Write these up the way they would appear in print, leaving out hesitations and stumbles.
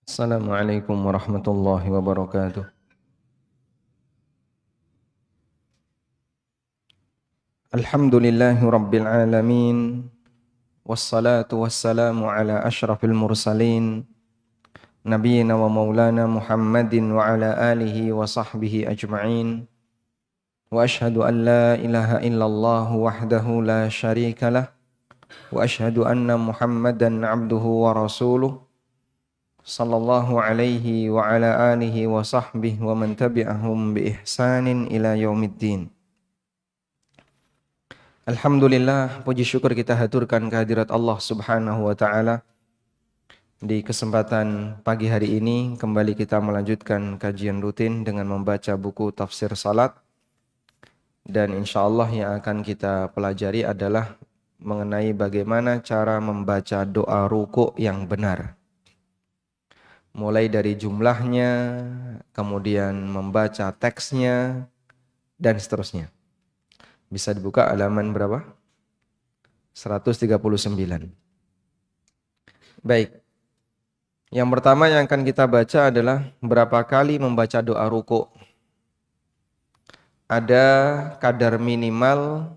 Assalamualaikum warahmatullahi wabarakatuh. Alhamdulillahi rabbil alamin. Wassalatu wassalamu ala ashrafil mursalin. Nabiyyina wa maulana Muhammadin wa ala alihi wa sahbihi ajma'in. Wa ashhadu an la ilaha illallah wahdahu la syarika lah. Wa ashhadu anna Muhammadan abduhu wa rasuluh. Sallallahu alaihi wa ala alihi wa sahbihi wa man tabi'ahum bi ihsanin ila yaumiddin. Alhamdulillah, puji syukur kita haturkan kehadirat Allah Subhanahu wa taala. Di kesempatan pagi hari ini kembali kita melanjutkan kajian rutin dengan membaca buku tafsir salat. Dan insyaallah yang akan kita pelajari adalah mengenai bagaimana cara membaca doa ruku' yang benar. Mulai dari jumlahnya, kemudian membaca teksnya dan seterusnya. Bisa dibuka halaman berapa? 139. Baik. Yang pertama yang akan kita baca adalah berapa kali membaca doa ruku'. Ada kadar minimal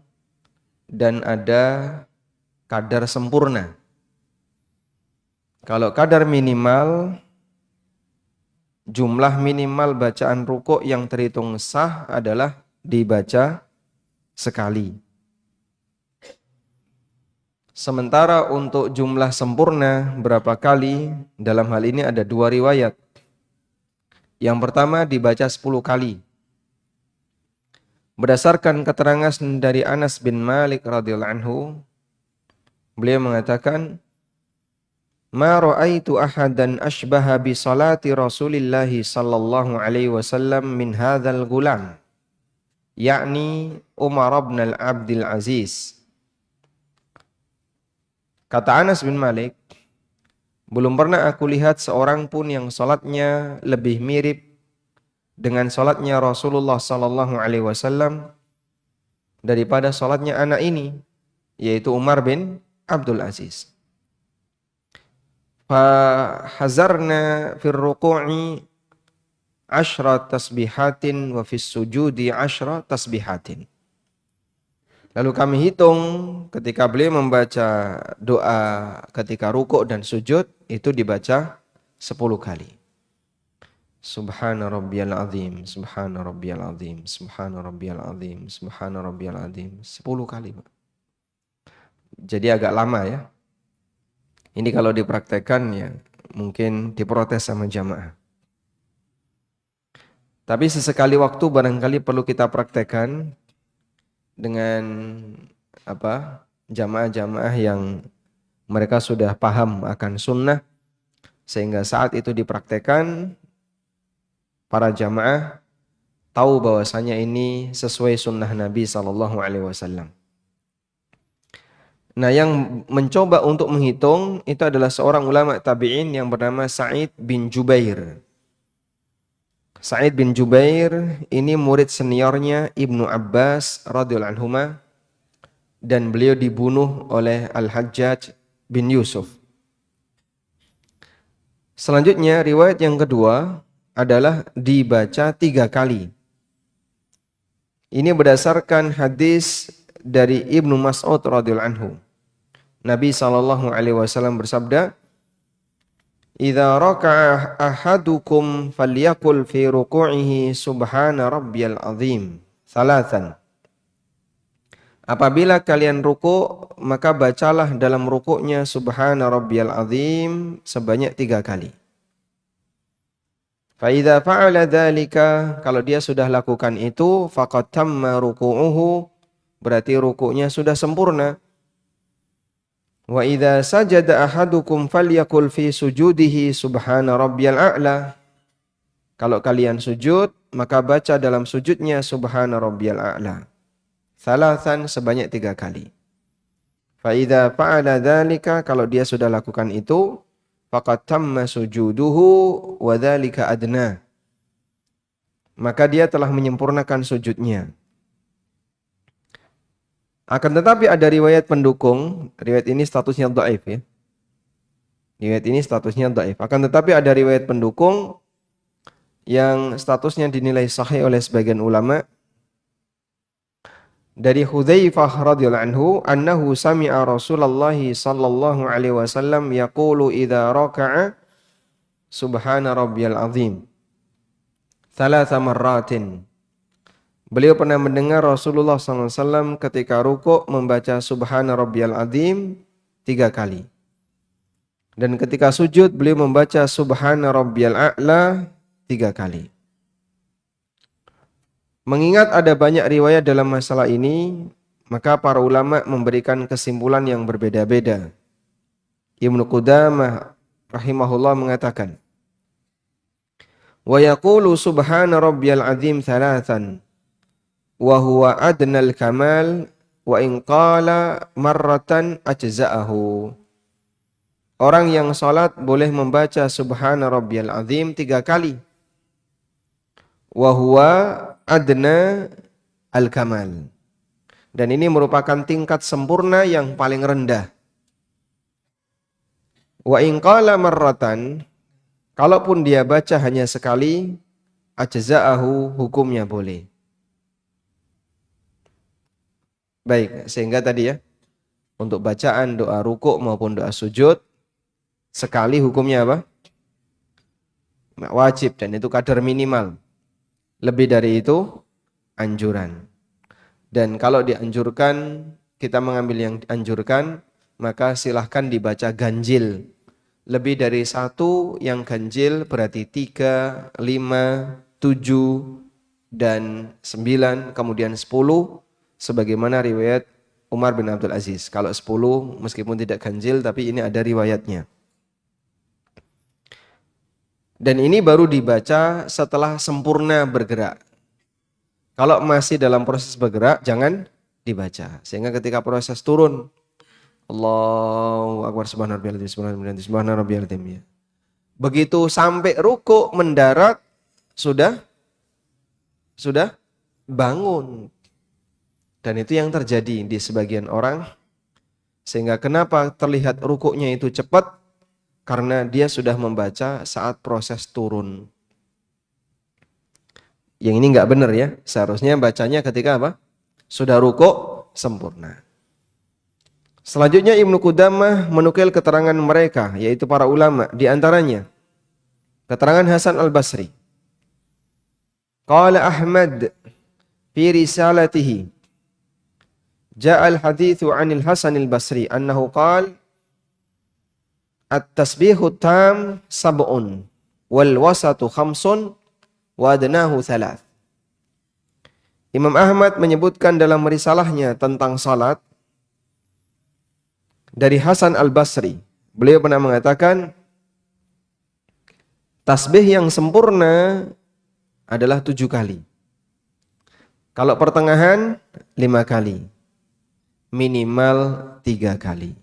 dan ada kadar sempurna. Kalau kadar minimal, jumlah minimal bacaan ruku' yang terhitung sah adalah dibaca sekali. Sementara untuk jumlah sempurna berapa kali, dalam hal ini ada dua riwayat. Yang pertama dibaca 10 kali. Berdasarkan keterangan dari Anas bin Malik radhiyallahu anhu, beliau mengatakan, "Ma ra'aitu ahadan ashbaha bi salati Rasulillah sallallahu alaihi wasallam min hadzal gulam." Yakni Umar bin Abdul Aziz. Kata Anas bin Malik, belum pernah aku lihat seorang pun yang salatnya lebih mirip dengan salatnya Rasulullah sallallahu alaihi wasallam daripada salatnya anak ini, yaitu Umar bin Abdul Aziz. Fa hazarna fir ruku'i 10 tasbihatin wa fis sujudi 10 tasbihatin. Lalu kami hitung ketika beliau membaca doa ketika rukuk dan sujud itu dibaca 10 kali. Subhana rabbiyal azim, subhana rabbiyal azim, subhana rabbiyal azim, subhana rabbiyal azim. 10 kali, Pak. Jadi agak lama ya. Ini kalau dipraktekkan ya mungkin diprotes sama jamaah. Tapi sesekali waktu barangkali perlu kita praktekkan dengan jamaah-jamaah yang mereka sudah paham akan sunnah, sehingga saat itu dipraktekkan para jamaah tahu bahwasanya ini sesuai sunnah Nabi SAW. Nah, yang mencoba untuk menghitung itu adalah seorang ulama tabi'in yang bernama Sa'id bin Jubair. Sa'id bin Jubair ini murid seniornya Ibnu Abbas radhiyallahu anhuma dan beliau dibunuh oleh Al-Hajjaj bin Yusuf. Selanjutnya riwayat yang kedua adalah dibaca 3 kali. Ini berdasarkan hadis dari Ibnu Mas'ud radhiyallahu anhu. Nabi SAW bersabda, "Idza raka'a ahadukum falyaqul fi ruku'ihi subhana rabbiyal azim thalathan." Apabila kalian ruku', maka bacalah dalam rukuknya subhana rabbiyal azim sebanyak 3 kali. Fa idza fa'ala dzalika, kalau dia sudah lakukan itu, faqad tamma ruku'uhu, berarti rukuknya sudah sempurna. Wa idza sajada ahadukum falyaqul fi sujudihi subhana rabbiyal a'la. Kalau kalian sujud, maka baca dalam sujudnya subhana rabbiyal a'la. Thalathan sebanyak 3 kali. Fa idza fa'ala dzalika, kalau dia sudah lakukan itu, faqad tamma sujuduhu wa dzalika adna. Maka dia telah menyempurnakan sujudnya. Akan tetapi ada riwayat pendukung, riwayat ini statusnya dhaif ya. Riwayat ini statusnya dhaif. Akan tetapi ada riwayat pendukung yang statusnya dinilai sahih oleh sebagian ulama dari Hudzaifah radhiyallahu anhu annahu sami'a Rasulullah sallallahu alaihi wasallam yaqulu idza raka'a subhana rabbiyal azim thalatha marratin. Beliau pernah mendengar Rasulullah SAW ketika rukuk membaca subhana rabbiyal azim 3 kali. Dan ketika sujud beliau membaca subhana rabbiyal a'la 3 kali. Mengingat ada banyak riwayat dalam masalah ini, maka para ulama memberikan kesimpulan yang berbeda-beda. Ibnu Qudamah rahimahullah mengatakan, wa yaqulu subhana rabbiyal azim thalathan wa huwa adnal kamal wa in qala marratan ajza'ahu. Orang yang salat boleh membaca subhana rabbiyal azim 3 kali. Wa huwa adna al-kamal. Dan ini merupakan tingkat sempurna yang paling rendah. Wa in qala marratan, kalaupun dia baca hanya sekali, ajza'ahu, hukumnya boleh. Baik, sehingga tadi ya, untuk bacaan doa rukuk maupun doa sujud, sekali hukumnya apa? Wajib, dan itu kadar minimal. Lebih dari itu, anjuran. Dan kalau dianjurkan, kita mengambil yang dianjurkan, maka silahkan dibaca ganjil. Lebih dari 1 yang ganjil berarti 3, 5, 7, dan 9, kemudian 10, sebagaimana riwayat Umar bin Abdul Aziz. Kalau 10 meskipun tidak ganjil tapi ini ada riwayatnya. Dan ini baru dibaca setelah sempurna bergerak. Kalau masih dalam proses bergerak jangan dibaca. Sehingga ketika proses turun, Allahu Akbar subhana rabbiyal azim subhana rabbiyal azim. Begitu sampai rukuk mendarat sudah bangun. Dan itu yang terjadi di sebagian orang. Sehingga kenapa terlihat rukuknya itu cepat? Karena dia sudah membaca saat proses turun. Yang ini enggak benar ya. Seharusnya bacanya ketika apa? Sudah rukuk sempurna. Selanjutnya Ibnu Qudamah menukil keterangan mereka, yaitu para ulama. Di antaranya keterangan Hasan al-Basri. Qala Ahmad fi risalatihi. Ja'al hadithu 'anil Hasan al-Basri annahu qala at-tasbihu tam sab'un wal wasatu khamsun wa adnahu thalath. Imam Ahmad menyebutkan dalam risalahnya tentang salat dari Hasan al-Basri. Beliau pernah mengatakan tasbih yang sempurna adalah 7 kali. Kalau pertengahan 5 kali. Minimal 3 kali.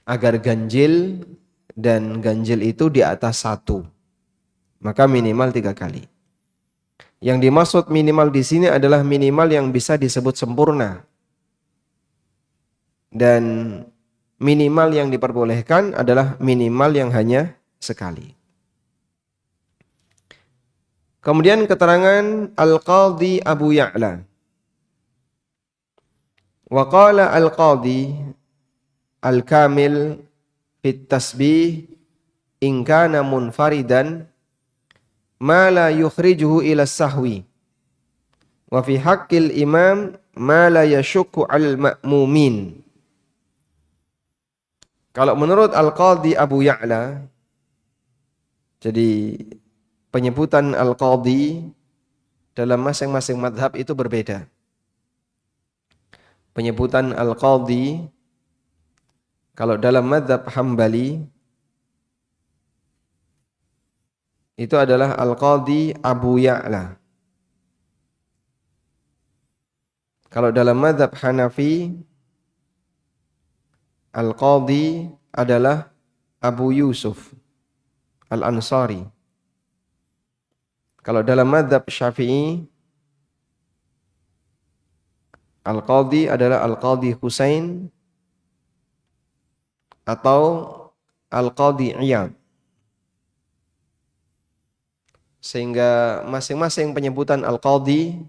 Agar ganjil, dan ganjil itu di atas 1. Maka minimal 3 kali. Yang dimaksud minimal di sini adalah minimal yang bisa disebut sempurna. Dan minimal yang diperbolehkan adalah minimal yang hanya sekali. Kemudian keterangan Al-Qadhi Abu Ya'la. Wa qala al-qadhi al-kamil fit tasbih in kana munfaridan ma la yukhrijuhu ila sahwi wa fi haqqil imam ma la yashukku al-ma'mumin. Kalau menurut Al-Qadhi Abu Ya'la, jadi penyebutan Al-Qadhi dalam masing-masing madhab itu berbeda. Penyebutan Al-Qadhi kalau dalam madhab Hambali itu adalah Al-Qadhi Abu Ya'la. Kalau dalam madhab Hanafi Al-Qadhi adalah Abu Yusuf Al-Ansari. Kalau dalam madhab Syafi'i Al-Qadhi adalah Al-Qadhi Husain atau Al-Qadhi Iyad. Sehingga masing-masing penyebutan Al-Qadhi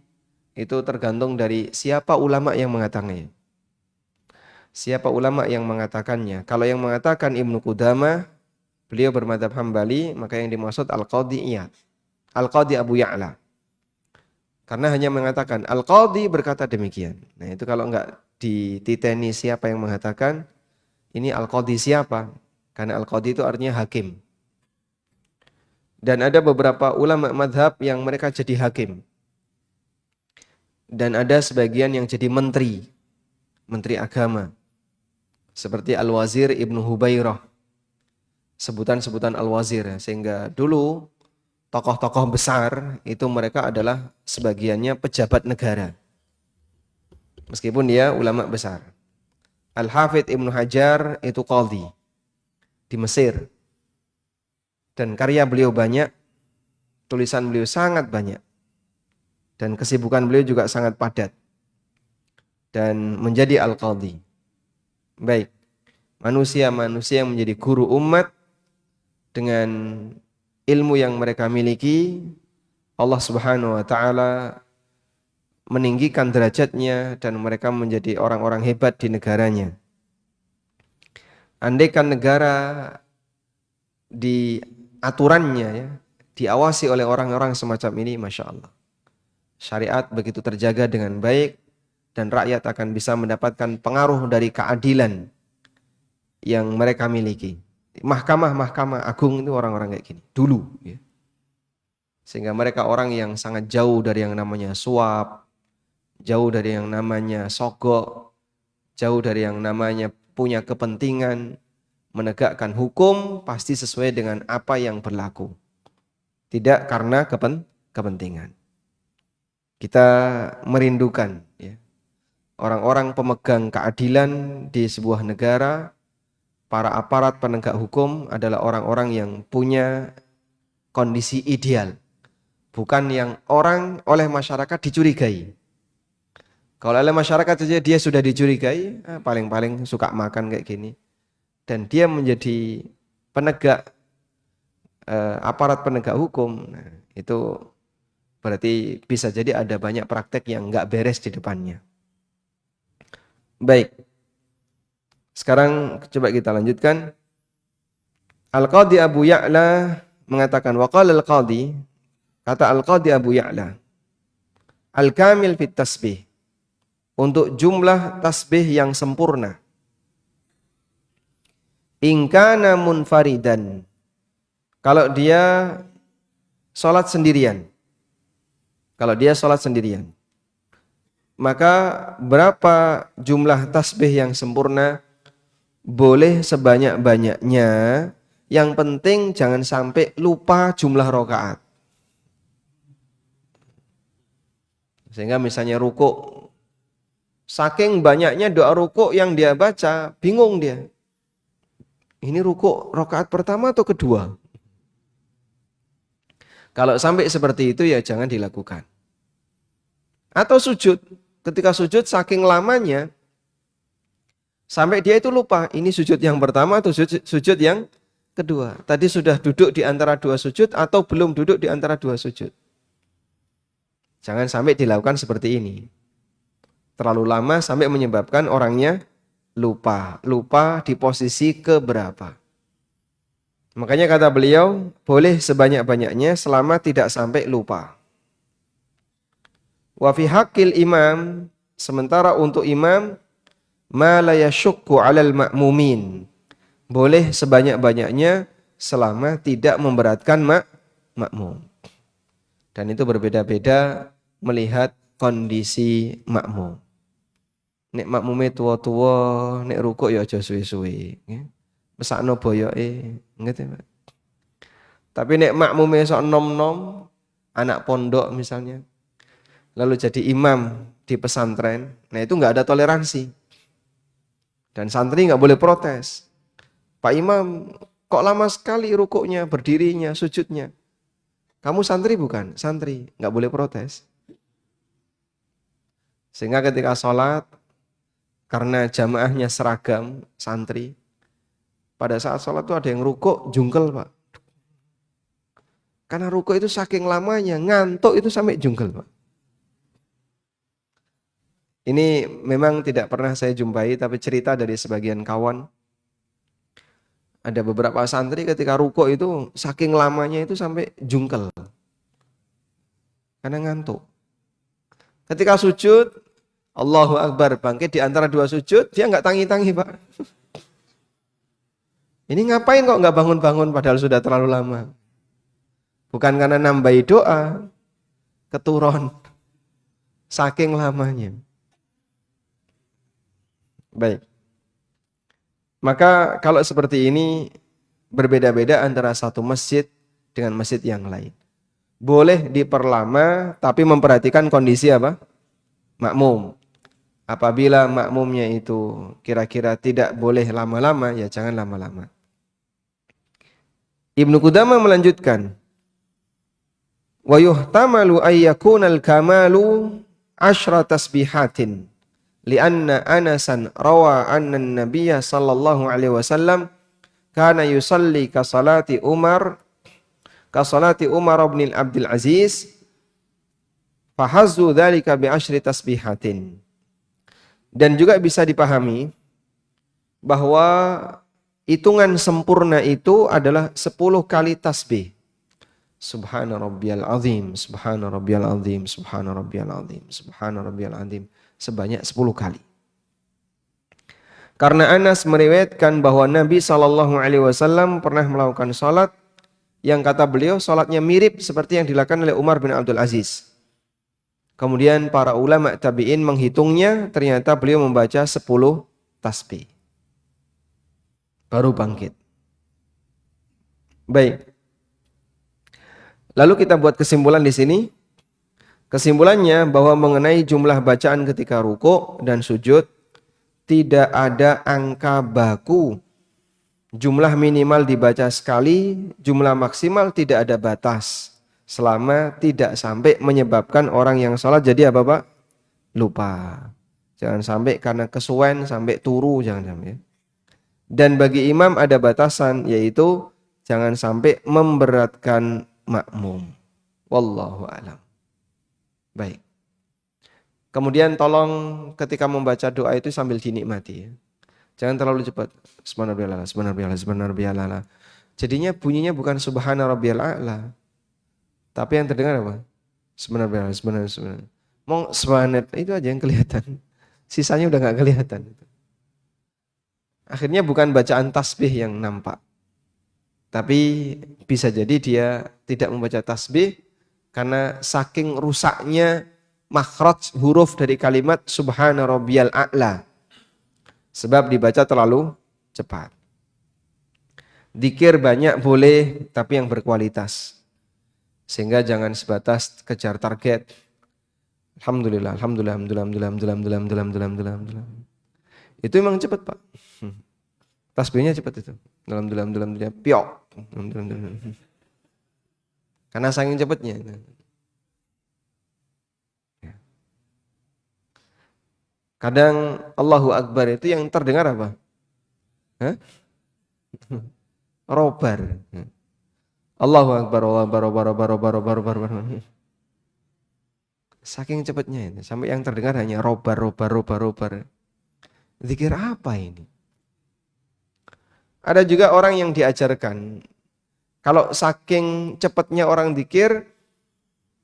itu tergantung dari siapa ulama yang mengatakannya. Siapa ulama yang mengatakannya. Kalau yang mengatakan Ibnu Qudamah, beliau bermadzhab Hambali, maka yang dimaksud Al-Qadhi Iyad. Al-Qadhi Abu Ya'la. Karena hanya mengatakan Al-Qadhi berkata demikian. Nah itu kalau enggak dititeni siapa yang mengatakan, ini Al-Qadhi siapa? Karena Al-Qadhi itu artinya hakim. Dan ada beberapa ulama madhab yang mereka jadi hakim. Dan ada sebagian yang jadi menteri. Menteri agama. Seperti Al-Wazir Ibnu Hubairah. Sebutan-sebutan Al-Wazir. Sehingga dulu tokoh-tokoh besar itu mereka adalah sebagiannya pejabat negara. Meskipun dia ulama besar. Al-Hafidh Ibnu Hajar itu qadhi di Mesir. Dan karya beliau banyak, tulisan beliau sangat banyak. Dan kesibukan beliau juga sangat padat. Dan menjadi al-qadhi. Baik, manusia-manusia yang menjadi guru umat dengan ilmu yang mereka miliki, Allah Subhanahu wa taala meninggikan derajatnya dan mereka menjadi orang-orang hebat di negaranya. Andaikan negara di aturannya ya, diawasi oleh orang-orang semacam ini, Masya Allah. Syariat begitu terjaga dengan baik dan rakyat akan bisa mendapatkan pengaruh dari keadilan yang mereka miliki. Mahkamah-mahkamah agung itu orang-orang kayak gini dulu ya. Sehingga mereka orang yang sangat jauh dari yang namanya suap, jauh dari yang namanya sogok, jauh dari yang namanya punya kepentingan. Menegakkan hukum pasti sesuai dengan apa yang berlaku. Tidak karena kepentingan. Kita merindukan ya, orang-orang pemegang keadilan di sebuah negara, para aparat penegak hukum adalah orang-orang yang punya kondisi ideal. Bukan yang orang oleh masyarakat dicurigai. Kalau oleh masyarakat saja dia sudah dicurigai, paling-paling suka makan kayak gini. Dan dia menjadi penegak, aparat penegak hukum. Nah, itu berarti bisa jadi ada banyak praktek yang nggak beres di depannya. Baik, sekarang coba kita lanjutkan. Al-Qadhi Abu Ya'la mengatakan, waqala al-Qadhi, kata Al-Qadhi Abu Ya'la, al-kamil fit tasbih, untuk jumlah tasbih yang sempurna. Ingkana munfaridan, kalau dia sholat sendirian. Kalau dia sholat sendirian. Maka berapa jumlah tasbih yang sempurna? Boleh sebanyak-banyaknya. Yang penting jangan sampai lupa jumlah rakaat. Sehingga misalnya rukuk, saking banyaknya doa rukuk yang dia baca, bingung dia. Ini rukuk rakaat pertama atau kedua? Kalau sampai seperti itu ya jangan dilakukan. Atau sujud. Ketika sujud saking lamanya, sampai dia itu lupa. Ini sujud yang pertama atau sujud yang kedua. Tadi sudah duduk di antara dua sujud atau belum duduk di antara dua sujud. Jangan sampai dilakukan seperti ini. Terlalu lama sampai menyebabkan orangnya lupa. Lupa di posisi keberapa. Makanya kata beliau, boleh sebanyak-banyaknya selama tidak sampai lupa. Wa fi haqqil imam, sementara untuk imam, ma la yashukku 'alal ma'mumin. Boleh sebanyak-banyaknya selama tidak memberatkan makmum. Dan itu berbeda-beda melihat kondisi makmum. Nek makmume tua-tua, nek rukuk ya aja suwe-suwe, nggih. Mesakno boyoke, ngerti, Pak. Tapi nek makmume sok nom-nom, anak pondok misalnya, lalu jadi imam di pesantren, nah itu nggak ada toleransi. Dan santri nggak boleh protes. Pak Imam, kok lama sekali rukuknya, berdirinya, sujudnya. Kamu santri bukan? Santri, nggak boleh protes. Sehingga ketika sholat, karena jamaahnya seragam, santri, Pada saat sholat tuh ada yang rukuk jungkel Pak. Karena rukuk itu saking lamanya, ngantuk itu sampai jungkel Pak. Ini memang tidak pernah saya jumpai, tapi cerita dari sebagian kawan. Ada beberapa santri ketika rukuk itu saking lamanya itu sampai jungkel. Karena ngantuk. Ketika sujud, Allahu Akbar, bangkit di antara dua sujud, dia nggak tangi-tangi Pak. Ini ngapain kok nggak bangun-bangun padahal sudah terlalu lama? Bukan karena nambahi doa, keturun. Saking lamanya. Baik. Maka kalau seperti ini berbeda-beda antara satu masjid dengan masjid yang lain. Boleh diperlama tapi memperhatikan kondisi apa? Makmum. Apabila makmumnya itu kira-kira tidak boleh lama-lama, ya jangan lama-lama. Ibnu Qudamah melanjutkan, wa yuhtamalu ayyakunal kamalu asyra tasbihatin lianna Anasan rawa anna an-nabiyya sallallahu alaihi wasallam kana yusalli ka salati Umar bin Abdul Aziz fahazzu dzalika bi asyri tasbihatin. Dan juga bisa dipahami bahwa hitungan sempurna itu adalah 10 kali tasbih. Subhana rabbiyal azim, subhana rabbiyal azim, subhana rabbiyal azim, subhana rabbiyal azim. Sebanyak 10 kali. Karena Anas meriwayatkan bahwa Nabi SAW pernah melakukan salat yang kata beliau salatnya mirip seperti yang dilakukan oleh Umar bin Abdul Aziz. Kemudian para ulama tabi'in menghitungnya, ternyata beliau membaca 10 tasbih. Baru bangkit. Baik. Lalu kita buat kesimpulan di sini. Kesimpulannya bahwa mengenai jumlah bacaan ketika rukuk dan sujud tidak ada angka baku. Jumlah minimal dibaca sekali, jumlah maksimal tidak ada batas. Selama tidak sampai menyebabkan orang yang sholat jadi apa Pak? Lupa. Jangan sampai karena kesuwen sampai turu, jangan sampai. Dan bagi imam ada batasan, yaitu jangan sampai memberatkan makmum. Wallahu a'lam. Baik. Kemudian tolong ketika membaca doa itu sambil dinikmati. Jangan terlalu cepat. Subhanallah, subhanallah, subhanallah. Jadinya bunyinya bukan subhana rabbiyal a'la. Tapi yang terdengar apa? Subhanallah, subhanallah. Mau subhanallah itu aja yang kelihatan. Sisanya udah enggak kelihatan. Akhirnya bukan bacaan tasbih yang nampak. Tapi bisa jadi dia tidak membaca tasbih karena saking rusaknya makhraj huruf dari kalimat subhana rabbiyal a'la. Sebab dibaca terlalu cepat. Dzikir banyak boleh, tapi yang berkualitas. Sehingga jangan sebatas kejar target. Alhamdulillah, alhamdulillah, alhamdulillah, alhamdulillah, alhamdulillah, alhamdulillah. Itu memang cepat Pak. Tasbihnya cepat itu. Alhamdulillah, piok. Karena saking cepatnya. Kadang Allahu Akbar itu yang terdengar apa? Hah? Robar. Allahu Akbar, Allahu Akbar, Allahu Akbar. Saking cepatnya itu, sampai yang terdengar hanya robar. Zikir apa ini? Ada juga orang yang diajarkan, kalau saking cepatnya orang zikir,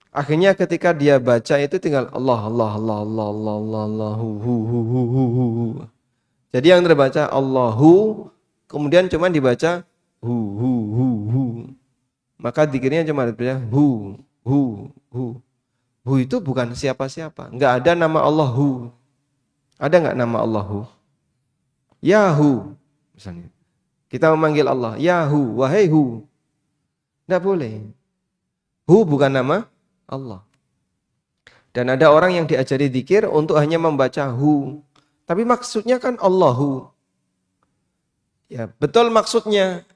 akhirnya ketika dia baca itu tinggal Allah. Jadi yang terbaca Allahu, kemudian cuma dibaca hu. Maka zikirnya cuma dibaca hu. Hu itu bukan siapa-siapa. Enggak ada nama Allahu. Ada enggak nama Allahu? Yahu misalnya. Kita memanggil Allah, Yahu, wahai hu. Enggak boleh. Hu bukan nama Allah. Dan ada orang yang diajari zikir untuk hanya membaca hu. Tapi maksudnya kan Allahu. Ya, betul maksudnya.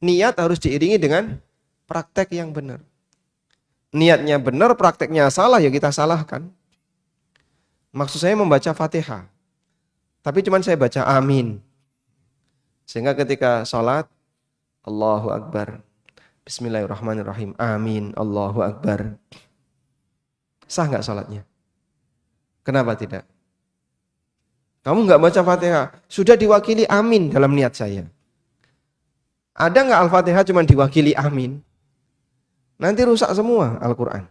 Niat harus diiringi dengan praktek yang benar. Niatnya benar, prakteknya salah, ya kita salahkan. Maksud saya membaca Fatihah. Tapi cuman saya baca amin. Sehingga ketika sholat, Allahu Akbar, Bismillahirrahmanirrahim, amin, Allahu Akbar. Sah nggak sholatnya? Kenapa tidak? Kamu nggak baca Fatihah, sudah diwakili amin dalam niat saya. Ada nggak Al-Fatihah cuma diwakili amin? Nanti rusak semua Al-Quran.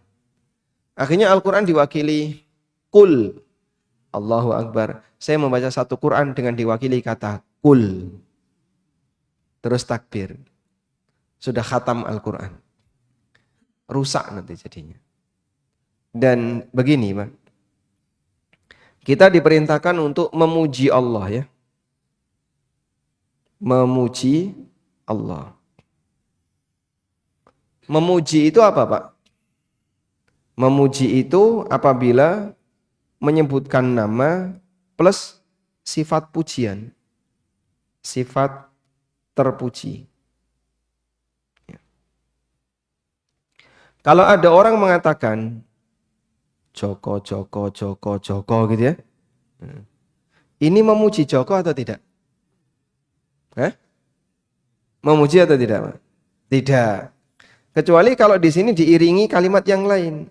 Akhirnya Al-Quran diwakili kul, Allahu Akbar. Saya membaca satu Quran dengan diwakili kata kul. Terus takbir. Sudah khatam Al-Quran. Rusak nanti jadinya. Dan begini, Pak. Kita diperintahkan untuk memuji Allah ya. Memuji Allah. Memuji itu apa, Pak? Memuji itu apabila menyebutkan nama plus sifat pujian. Sifat terpuji. Kalau ada orang mengatakan Joko gitu ya. Ini memuji Joko atau tidak? Memuji atau tidak, Pak? Tidak. Kecuali kalau di sini diiringi kalimat yang lain.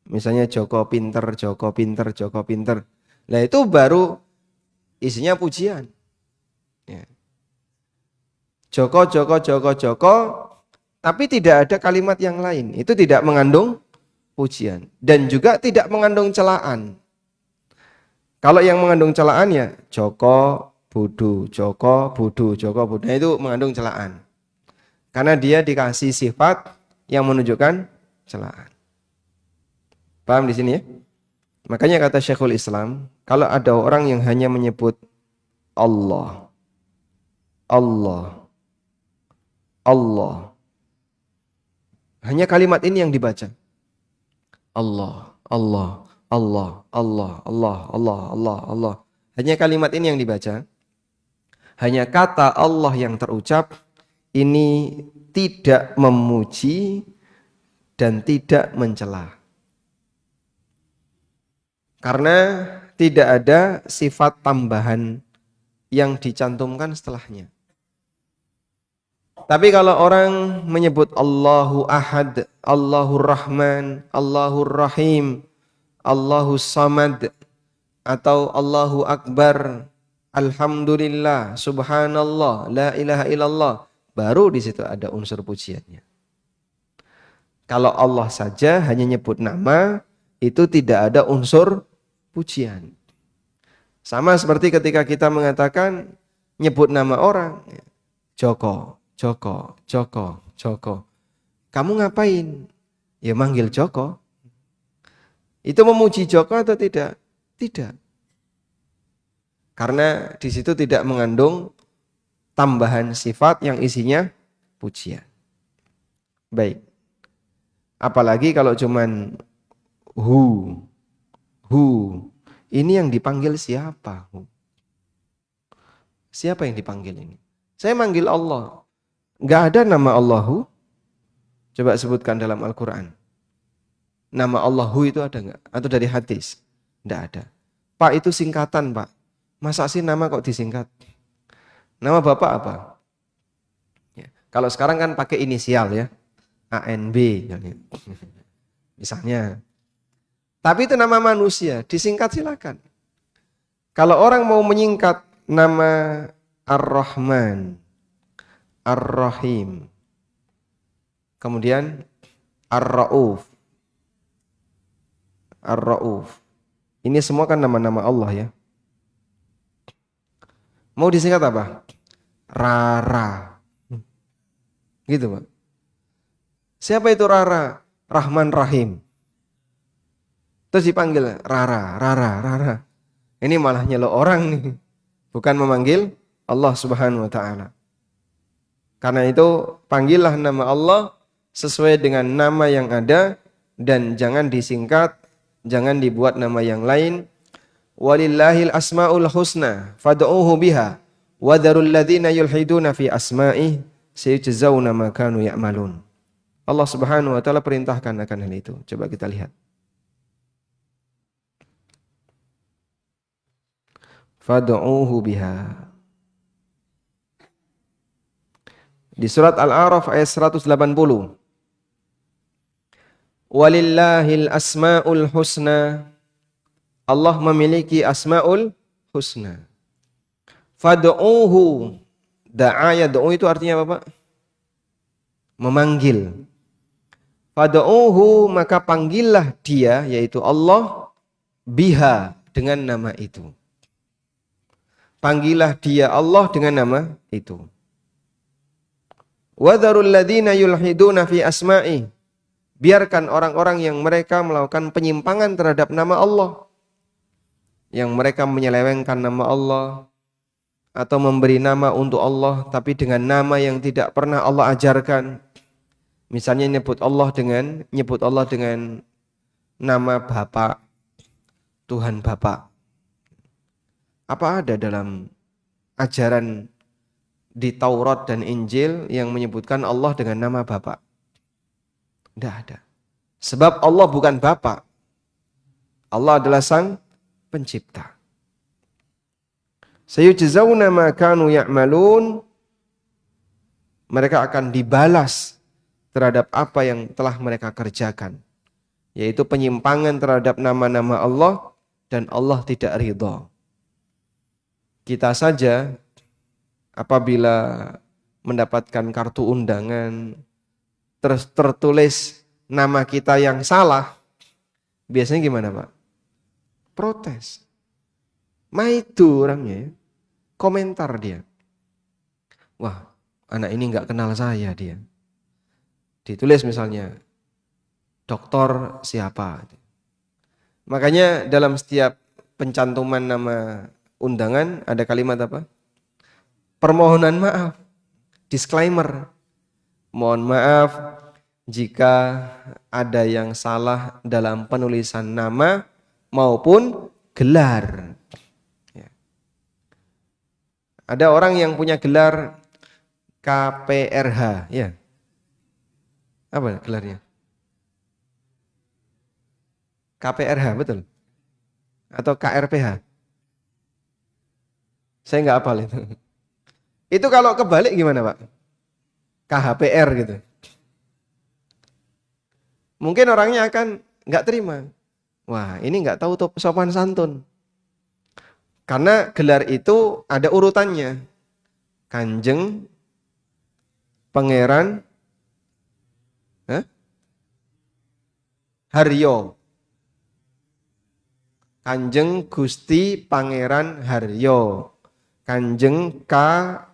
Misalnya Joko pinter, Joko pinter, Joko pinter. Nah itu baru isinya pujian. Joko, tapi tidak ada kalimat yang lain. Itu tidak mengandung pujian. Dan juga tidak mengandung celaan. Kalau yang mengandung celaan ya Joko, Budu, Joko, Budu, Joko, Budu. Nah, itu mengandung celaan. Karena dia dikasih sifat yang menunjukkan celaan. Paham di sini ya? Makanya kata Syekhul Islam, kalau ada orang yang hanya menyebut Allah, Allah, Allah. Hanya kalimat ini yang dibaca. Allah, Allah, Allah, Allah, Allah, Allah, Allah, Allah. Hanya kalimat ini yang dibaca. Hanya kata Allah yang terucap. Ini tidak memuji dan tidak mencela. Karena tidak ada sifat tambahan yang dicantumkan setelahnya. Tapi kalau orang menyebut Allahu Ahad, Allahur Rahman, Allahur Rahim, Allahus Samad, atau Allahu Akbar, Alhamdulillah, Subhanallah, La ilaha illallah, baru di situ ada unsur pujiannya. Kalau Allah saja hanya nyebut nama, itu tidak ada unsur pujian. Sama seperti ketika kita mengatakan nyebut nama orang, Joko, Joko, Joko, Joko. Kamu ngapain? Ya manggil Joko. Itu memuji Joko atau tidak? Tidak. Karena di situ tidak mengandung tambahan sifat yang isinya pujian. Baik. Apalagi kalau cuman hu. Ini yang dipanggil siapa? Siapa yang dipanggil ini? Saya manggil Allah. Nggak ada nama Allahu. Coba sebutkan dalam Al-Quran. Nama Allahu itu ada nggak? Atau dari hadis? Nggak ada. Pak, itu singkatan, Pak. Masa sih nama kok disingkat? Nama Bapak apa? Ya. Kalau sekarang kan pakai inisial ya. ANB. Misalnya. Tapi itu nama manusia. Disingkat silakan. Kalau orang mau menyingkat nama Ar-Rahman, Ar-Rahim, kemudian Ar-Ra'uf, Ar-Ra'uf. Ini semua kan nama-nama Allah ya. Mau disingkat apa? Rara. Gitu, Pak. Siapa itu Rara? Rahman Rahim. Terus dipanggil Rara, Rara, Rara. Ini malah nyelok orang nih. Bukan memanggil Allah Subhanahu wa taala. Karena itu panggillah nama Allah sesuai dengan nama yang ada dan jangan disingkat, jangan dibuat nama yang lain. Walillahil asmaul husna fad'uuhu biha wa dharul ladzina yulhiduna fi asma'i sayujzauna ma kanu ya'malun. Allah Subhanahu wa taala perintahkan akan hal itu. Coba kita lihat. Fad'uuhu biha. Di surat Al-A'raf ayat 180. Walillahil asmaul husna. Allah memiliki asmaul husna. Fad'uhu. Da'a yad'u itu artinya apa, Pak? Memanggil. Fad'uhu, maka panggillah dia, yaitu Allah, biha, dengan nama itu. Panggillah dia Allah dengan nama itu. Wadharul ladzina yulhiduna fi asma'i. Biarkan orang-orang yang mereka melakukan penyimpangan terhadap nama Allah. Yang mereka menyelewengkan nama Allah atau memberi nama untuk Allah tapi dengan nama yang tidak pernah Allah ajarkan. Misalnya nyebut Allah dengan nama Bapa, Tuhan Bapa. Apa ada dalam ajaran di Taurat dan Injil yang menyebutkan Allah dengan nama Bapa? Tidak ada. Sebab Allah bukan Bapa. Allah adalah Sang Pencipta. Sayujzauna ma kanu ya'malun. Mereka akan dibalas terhadap apa yang telah mereka kerjakan, yaitu penyimpangan terhadap nama-nama Allah, dan Allah tidak ridha. Kita saja apabila mendapatkan kartu undangan tertulis nama kita yang salah, biasanya gimana, Pak? Protes. Itu orangnya, komentar dia. Wah, anak ini nggak kenal saya dia. Ditulis misalnya, dokter siapa. Makanya dalam setiap pencantuman nama undangan ada kalimat apa? Permohonan maaf, disclaimer. Mohon maaf jika ada yang salah dalam penulisan nama maupun gelar. Ya. Ada orang yang punya gelar KPRH, ya. Apa gelarnya? KPRH, betul? Atau KRPH? Saya nggak hafal itu. Itu kalau kebalik gimana, Pak? KHPR gitu. Mungkin orangnya akan nggak terima. Wah, ini nggak tahu sopan santun. Karena gelar itu ada urutannya. Kanjeng, Pangeran, Haryo. Kanjeng Gusti Pangeran Haryo. Kanjeng KGHP.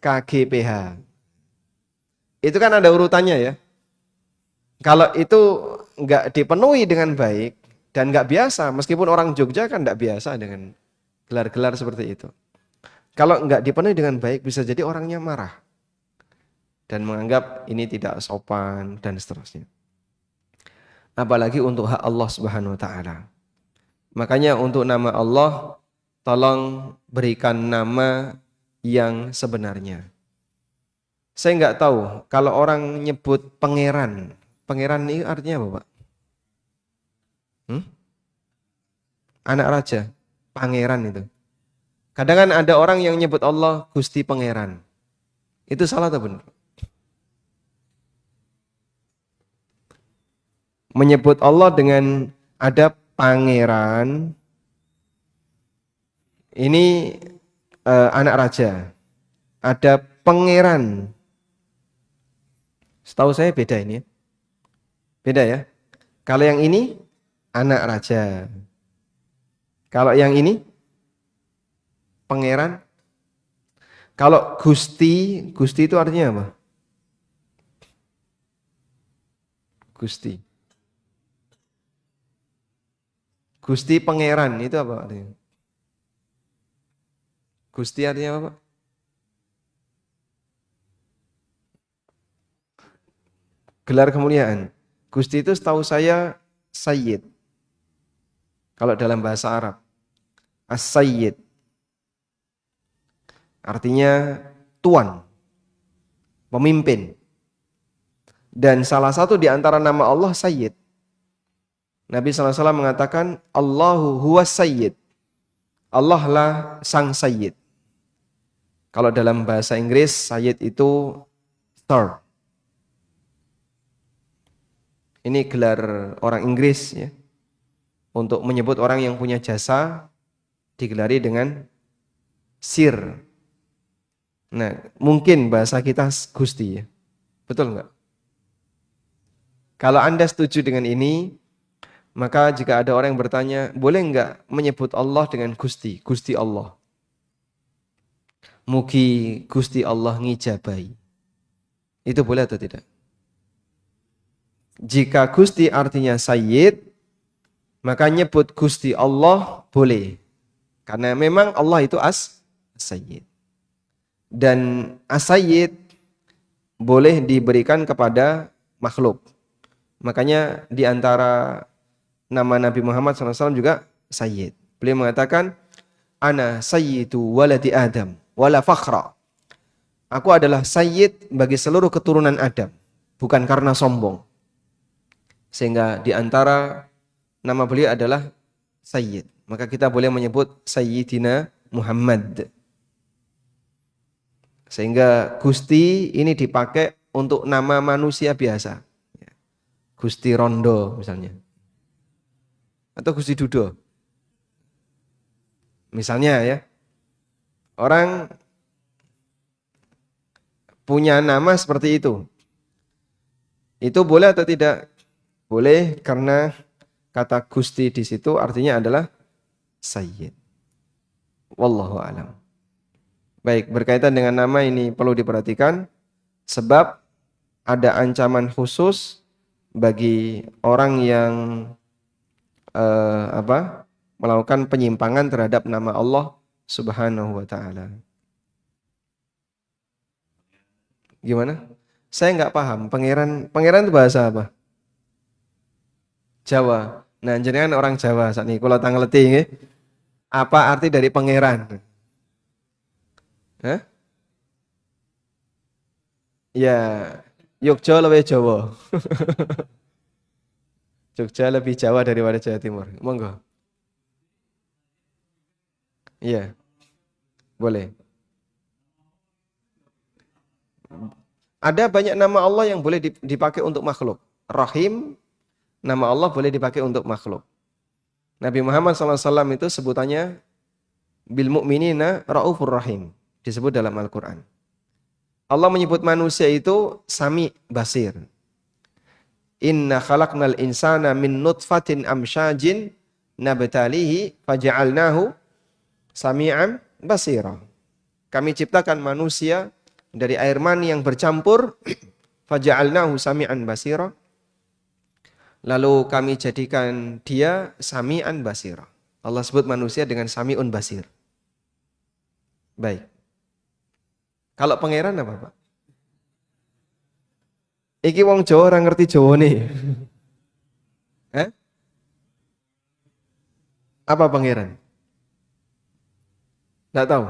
KGPH. Itu kan ada urutannya ya. Kalau itu nggak dipenuhi dengan baik dan nggak biasa, meskipun orang Jogja kan nggak biasa dengan gelar-gelar seperti itu. Kalau nggak dipenuhi dengan baik, bisa jadi orangnya marah dan menganggap ini tidak sopan dan seterusnya. Apalagi untuk hak Allah Subhanahu wa taala. Makanya untuk nama Allah, tolong berikan nama yang sebenarnya. Saya nggak tahu kalau orang nyebut pangeran. Pangeran ini artinya apa, Pak? Anak raja, pangeran itu. Kadang kan ada orang yang nyebut Allah Gusti Pangeran. Itu salah atau benar? Menyebut Allah dengan ada pangeran, ini anak raja. Ada pangeran. Setahu saya beda ini ya. Beda ya. Kalau yang ini anak raja. Kalau yang ini pangeran. Kalau Gusti, Gusti itu artinya apa? Gusti. Gusti pangeran itu apa artinya? Gusti artinya apa, Pak? Gelar kemuliaan. Gusti itu setahu saya Sayyid. Kalau dalam bahasa Arab. As-Sayyid. Artinya tuan. Pemimpin. Dan salah satu di antara nama Allah Sayyid. Nabi SAW mengatakan Allahu huwas Sayyid. Allah lah sang sayyid. Kalau dalam bahasa Inggris, sayyid itu Sir. Ini gelar orang Inggris ya. Untuk menyebut orang yang punya jasa digelari dengan Sir. Nah, mungkin bahasa kita Gusti ya. Betul enggak? Kalau Anda setuju dengan ini, maka jika ada orang yang bertanya, boleh enggak menyebut Allah dengan Gusti, Gusti Allah? Mugi Gusti Allah ngijabahi. Itu boleh atau tidak? Jika Gusti artinya Sayyid, maka nyebut Gusti Allah boleh. Karena memang Allah itu As-Sayyid. Dan As-Sayyid boleh diberikan kepada makhluk. Makanya di antara nama Nabi Muhammad SAW juga Sayyid. Beliau mengatakan, Ana sayyidu waladi Adam, wala fakhra. Aku adalah sayyid bagi seluruh keturunan Adam, bukan karena sombong. Sehingga di antara nama beliau adalah Sayyid. Maka kita boleh menyebut Sayyidina Muhammad. Sehingga Gusti ini dipakai untuk nama manusia biasa. Gusti Rondo misalnya. Atau Gusti Dudo. Misalnya ya. Orang punya nama seperti itu. Itu boleh atau tidak? Boleh karena kata Gusti di situ artinya adalah Sayyid. Wallahu a'lam. Baik, berkaitan dengan nama ini perlu diperhatikan sebab ada ancaman khusus bagi orang yang melakukan penyimpangan terhadap nama Allah Subhanahu wa taala. Gimana? Saya nggak paham. Pangeran itu bahasa apa? Jawa. Nah, jenengan orang Jawa saat ini. Kalau tangleti nggih. Apa arti dari pangeran? Hah? Ya, Yogja lebih Jawa. Jogja lebih Jawa daripada Jawa Timur. Monggo. Iya, boleh. Ada banyak nama Allah yang boleh dipakai untuk makhluk. Rahim, nama Allah boleh dipakai untuk makhluk. Nabi Muhammad SAW itu sebutannya bil mu'minina raufur rahim. Disebut dalam Al-Quran. Allah menyebut manusia itu Sami Basir. Inna khalaqnal insana min nutfatin amsyajin nabtalihi faja'alnahu sami'an basira. Kami ciptakan manusia dari air mani yang bercampur faja'alnahu sami'an basira. Lalu kami jadikan dia sami'an basira. Allah sebut manusia dengan sami'un basir. Baik. Kalau pangeran apa, Pak? Iki wong Jawa ora ngerti Jawa nih. Apa pangeran? Enggak tahu.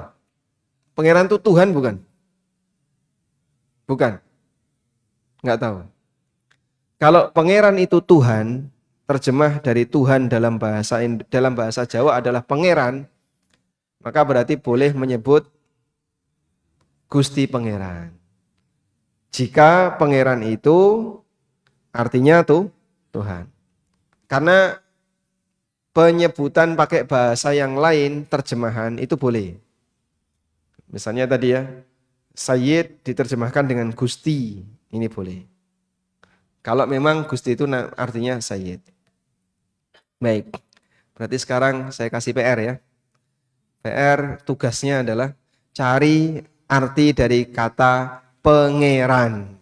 Pangeran itu Tuhan bukan? Bukan. Enggak tahu. Kalau pangeran itu Tuhan, terjemah dari Tuhan dalam bahasa Jawa adalah pangeran, maka berarti boleh menyebut Gusti Pangeran. Jika pangeran itu artinya Tuhan. Karena penyebutan pakai bahasa yang lain, terjemahan itu boleh. Misalnya tadi ya, Sayyid diterjemahkan dengan Gusti, ini boleh. Kalau memang Gusti itu artinya Sayyid. Baik, berarti sekarang saya kasih PR ya. PR tugasnya adalah cari arti dari kata pangeran.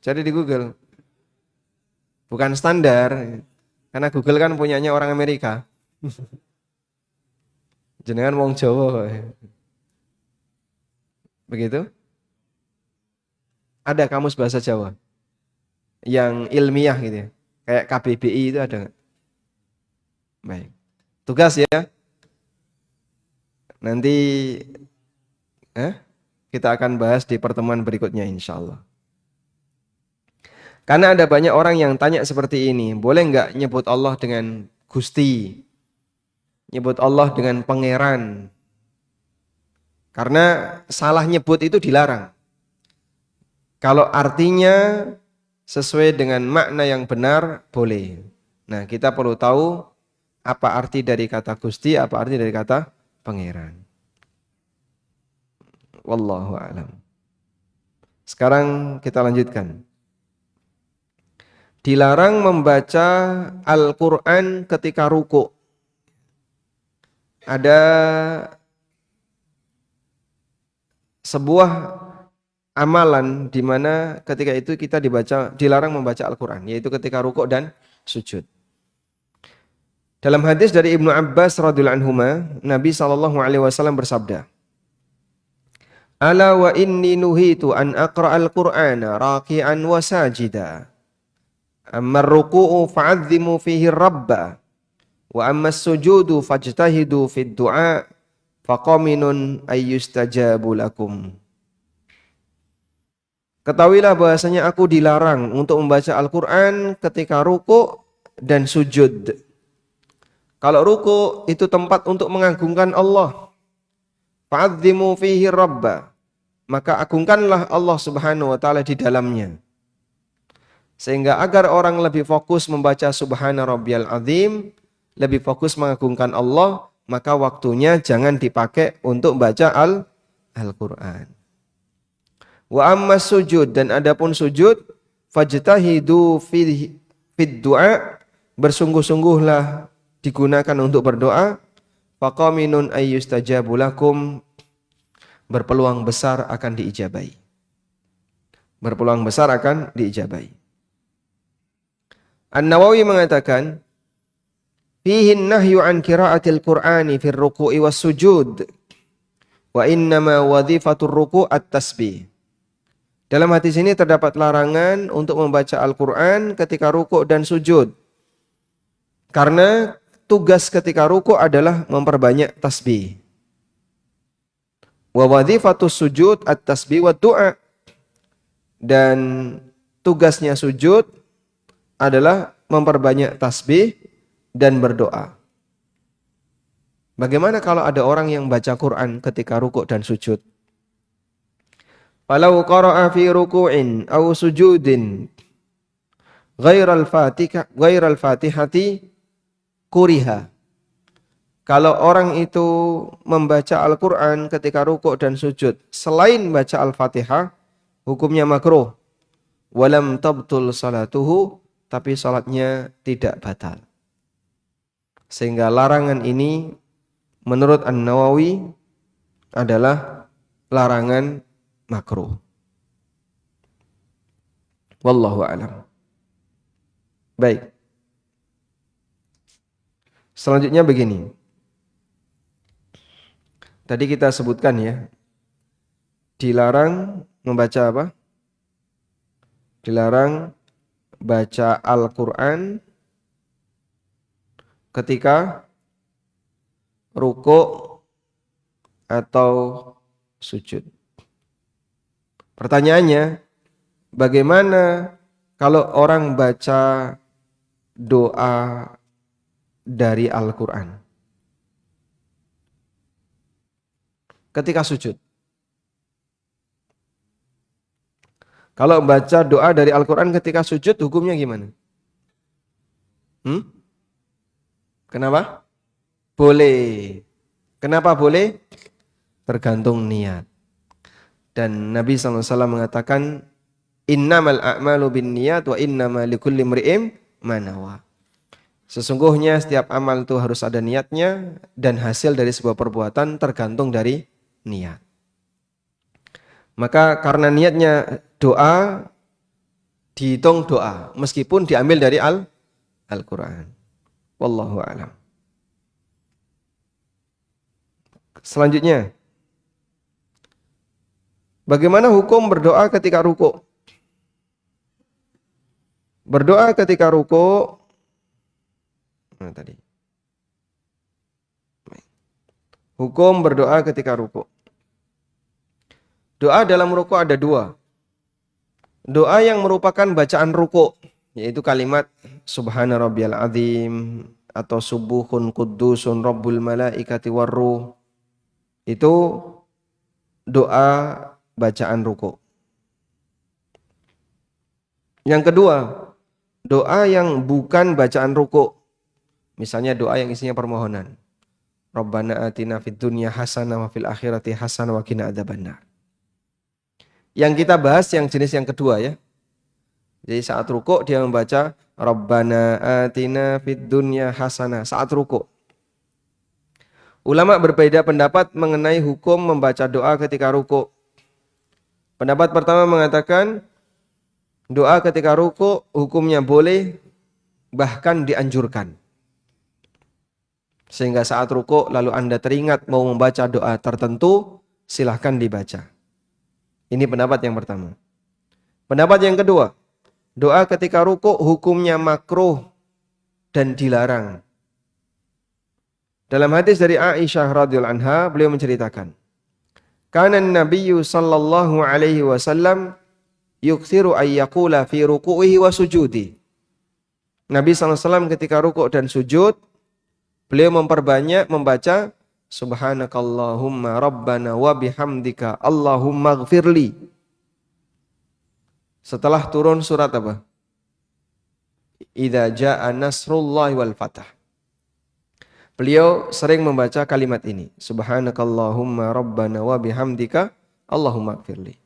Cari di Google. Bukan standar, karena Google kan punyanya orang Amerika. Jenengan wong Jawa. Begitu? Ada kamus bahasa Jawa yang ilmiah gitu ya. Kayak KBBI itu ada nggak? Baik. Tugas ya. Nanti kita akan bahas di pertemuan berikutnya insya Allah. Karena ada banyak orang yang tanya seperti ini, boleh nggak nyebut Allah dengan Gusti, nyebut Allah dengan Pangeran? Karena salah nyebut itu dilarang. Kalau artinya sesuai dengan makna yang benar, boleh. Nah, kita perlu tahu apa arti dari kata Gusti, apa arti dari kata Pangeran. Wallahu a'lam. Sekarang kita lanjutkan. Dilarang membaca Al-Quran ketika ruku. Ada sebuah amalan di mana ketika itu kita dilarang membaca Al-Quran, yaitu ketika ruku dan sujud. Dalam hadis dari Ibnu Abbas radhiyallahu anhuma, Nabi SAW bersabda, "Ala wa inni nuhitu an aqra'al Qur'ana raki'an wa sajida. Amma ar-ruku'u fa'azzimu fihi rabba, wa amma as-sujudu fajtahidu fid du'a, faqaminun ayyustajabu lakum." Ketahuilah bahasanya aku dilarang untuk membaca Al-Quran ketika ruku dan sujud. Kalau ruku itu tempat untuk mengagungkan Allah. Fa'azzimu fihi rabba. Maka agungkanlah Allah Subhanahu wa taala di dalamnya. Sehingga agar orang lebih fokus membaca Subhana Rabbiyal Azim, lebih fokus mengagungkan Allah, maka waktunya jangan dipakai untuk baca Al-Quran. Wa amma sujud, dan adapun sujud, fajtahidu fid du'a, bersungguh-sungguhlah digunakan untuk berdoa, faqaminun ayyustajabu lakum, berpeluang besar akan diijabai. Berpeluang besar akan diijabai. An-Nawawi mengatakan, fihi nahyu an qiraatil Qur'ani fir ruku'i was sujud, wa innama wadhifatur ruku' at-tasbih. Dalam hadis ini terdapat larangan untuk membaca Al-Quran ketika ruku' dan sujud. Karena tugas ketika ruku' adalah memperbanyak tasbih. Wa wadhifatus sujud at-tasbih wa du'a. Dan tugasnya sujud adalah memperbanyak tasbih dan berdoa. Bagaimana kalau ada orang yang baca Quran ketika ruku' dan sujud? Falau qara'a fi ruku'in aw sujudin ghairal fatihati kuriha. Kalau orang itu membaca Al-Quran ketika rukuk dan sujud selain baca Al-Fatihah, hukumnya makruh. Walam tabtul salatuhu, tapi salatnya tidak batal. Sehingga larangan ini menurut An-Nawawi adalah larangan makruh. Wallahu a'lam. Baik. Selanjutnya begini. Tadi kita sebutkan ya, dilarang membaca apa? Dilarang baca Al-Quran ketika rukuk atau sujud. Pertanyaannya, bagaimana kalau orang baca doa dari Al-Quran ketika sujud? Kalau baca doa dari Al-Quran ketika sujud, hukumnya gimana? Kenapa? Boleh. Kenapa boleh? Tergantung niat. Dan Nabi SAW mengatakan, innamal a'malu bin niyat wa innama likulli imri'in ma nawa. Sesungguhnya setiap amal itu harus ada niatnya, dan hasil dari sebuah perbuatan tergantung dari niat. Maka karena niatnya doa, dihitung doa meskipun diambil dari Al-Quran. Wallahu a'lam. Selanjutnya, bagaimana hukum berdoa ketika ruku'? Berdoa ketika ruku', hukum berdoa ketika ruku'. Doa dalam ruku' ada dua. Doa yang merupakan bacaan ruku, yaitu kalimat Subhana rabbiyal azim atau Subuhun Quddusun Rabbul Malaikati Warruh, itu doa bacaan ruku. Yang kedua, doa yang bukan bacaan ruku. Misalnya doa yang isinya permohonan. Rabbana atina fid dunya hasanah wa fil akhirati hasanah wa qina adzabannar. Yang kita bahas yang jenis yang kedua ya. Jadi saat ruku dia membaca Rabbana atina fid dunya hasanah saat ruku. Ulama berbeda pendapat mengenai hukum membaca doa ketika ruku. Pendapat pertama mengatakan doa ketika ruku hukumnya boleh bahkan dianjurkan. Sehingga saat ruku lalu Anda teringat mau membaca doa tertentu, silahkan dibaca. Ini pendapat yang pertama. Pendapat yang kedua, doa ketika ruku hukumnya makruh dan dilarang. Dalam hadis dari Aisyah radhiyallahu anha, beliau menceritakan, "Kana an-nabiyyu sallallahu alaihi wasallam yukthiru ay yaqula fi ruku'ihi wa sujudi." Nabi sallallahu alaihi wasallam ketika ruku' dan sujud, beliau memperbanyak membaca Subhanakallahumma rabbana wa bihamdika Allahumma ighfirli. Setelah turun surat apa? Idza jaa nasrullahi wal fath. Beliau sering membaca kalimat ini. Subhanakallahumma rabbana wa bihamdika Allahumma ighfirli.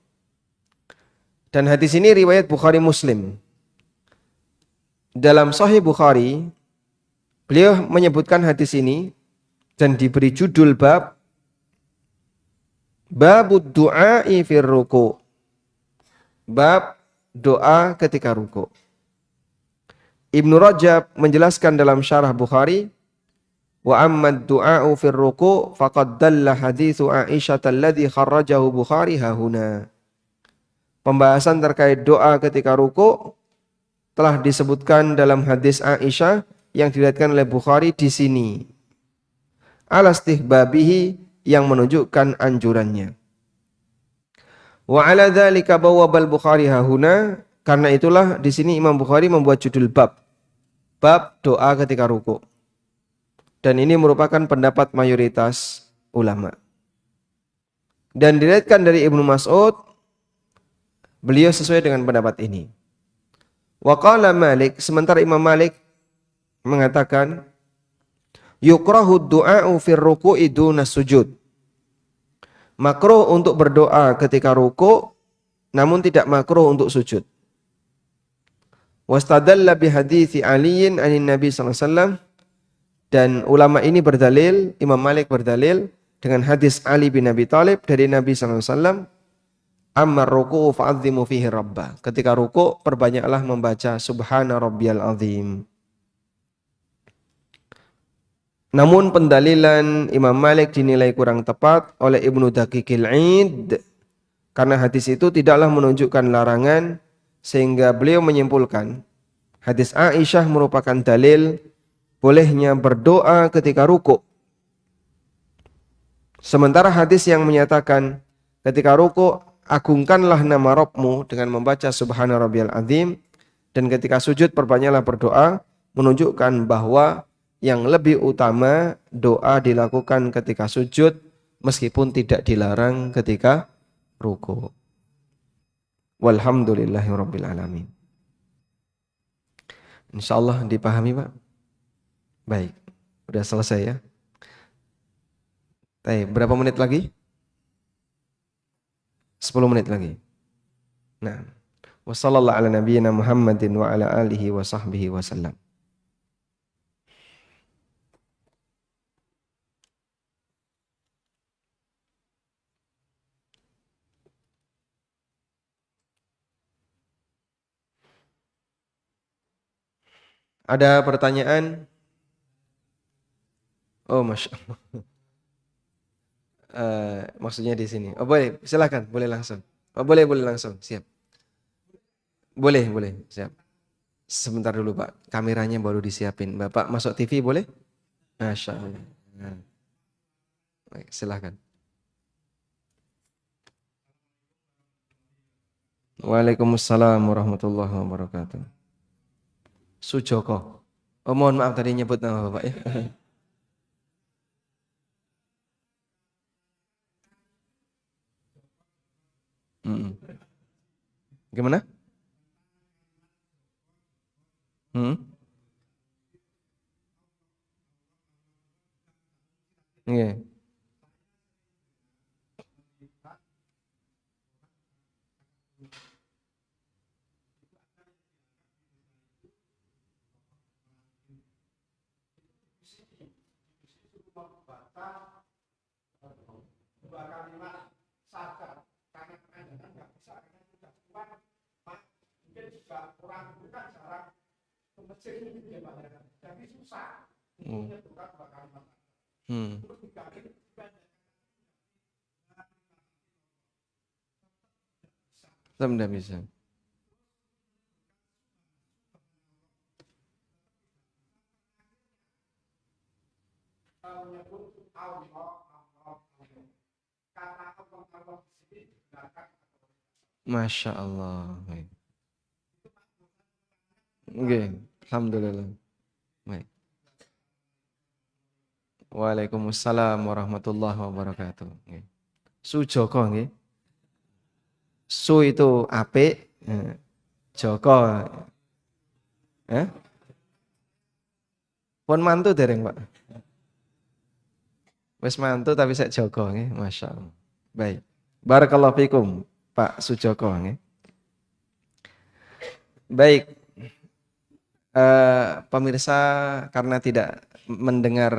Dan hadis ini riwayat Bukhari Muslim. Dalam Sahih Bukhari, beliau menyebutkan hadis ini dan diberi judul bab Babud du'a'i fir ruku'. Bab doa ketika ruku'. Ibnu Rajab menjelaskan dalam syarah Bukhari, wa ammad du'a'u fir ruku' faqad dalla haditsu Aisyah alladhi kharrajahu Bukhari hahuna. Pembahasan terkait doa ketika ruku' telah disebutkan dalam hadis Aisyah yang diriwayatkan oleh Bukhari di sini. Alastihbabihi yang menunjukkan anjurannya. Wa ala dzalika bawwabal Bukhari hahuna, karena itulah di sini Imam Bukhari membuat judul bab doa ketika ruku'. Dan ini merupakan pendapat mayoritas ulama. Dan diriwayatkan dari Ibnu Mas'ud, beliau sesuai dengan pendapat ini. Wa qala Malik, sementara Imam Malik mengatakan yukrahu du'a'u fir ruku'i duna sujud. Makruh untuk berdoa ketika ruku' namun tidak makruh untuk sujud. Wastadalla bi hadithi Aliin anin Nabi sallallahu alaihi wasallam, dan ulama ini berdalil, Imam Malik berdalil dengan hadis Ali bin Abi Thalib dari Nabi sallallahu alaihi wasallam, ammar ruku'u fa'azzimu fihi rabbah. Ketika ruku' perbanyaklah membaca subhana rabbiyal azim. Namun pendalilan Imam Malik dinilai kurang tepat oleh Ibnu Daqiqil Id karena hadis itu tidaklah menunjukkan larangan, sehingga beliau menyimpulkan hadis Aisyah merupakan dalil bolehnya berdoa ketika ruku'. Sementara hadis yang menyatakan ketika ruku' agungkanlah nama Rabbmu dengan membaca subhana rabbiyal azim, dan ketika sujud perbanyaklah berdoa, menunjukkan bahwa yang lebih utama doa dilakukan ketika sujud meskipun tidak dilarang ketika ruku'. Walhamdulillahirabbil alamin. Insyaallah dipahami, Pak? Baik, udah selesai ya. Berapa menit lagi? 10 menit lagi. Nah, wassallallahu ala nabiyyina Muhammadin wa ala alihi wa sahbihi wasallam. Ada pertanyaan? Oh, Masya Allah. Maksudnya di sini. Oh, boleh, silakan, boleh langsung. Oh, boleh langsung, siap. Boleh, siap. Sebentar dulu, Pak. Kameranya baru disiapin. Bapak masuk TV boleh? Masya Allah. Nah. Baik, silakan. Waalaikumsalam warahmatullahi wabarakatuh. Sujoko. Oh, mohon maaf tadi nyebut nama Bapak ya. Mm. Gimana? Hmm? Iya. Hmm. Hmm. Tetap tidak bisa. Masya Allah. Baik. Oke, alhamdulillah. Baik. Waalaikumsalam warahmatullahi wabarakatuh. Oke. Sujoko nggih. Su itu apik, Joko. Eh? Pun mantu dereng, Pak. Wis mantu tapi sek Joko nggih, Masya Allah. Baik. Barakallahu fikum, Pak Sujoko nggih. Baik, pemirsa karena tidak mendengar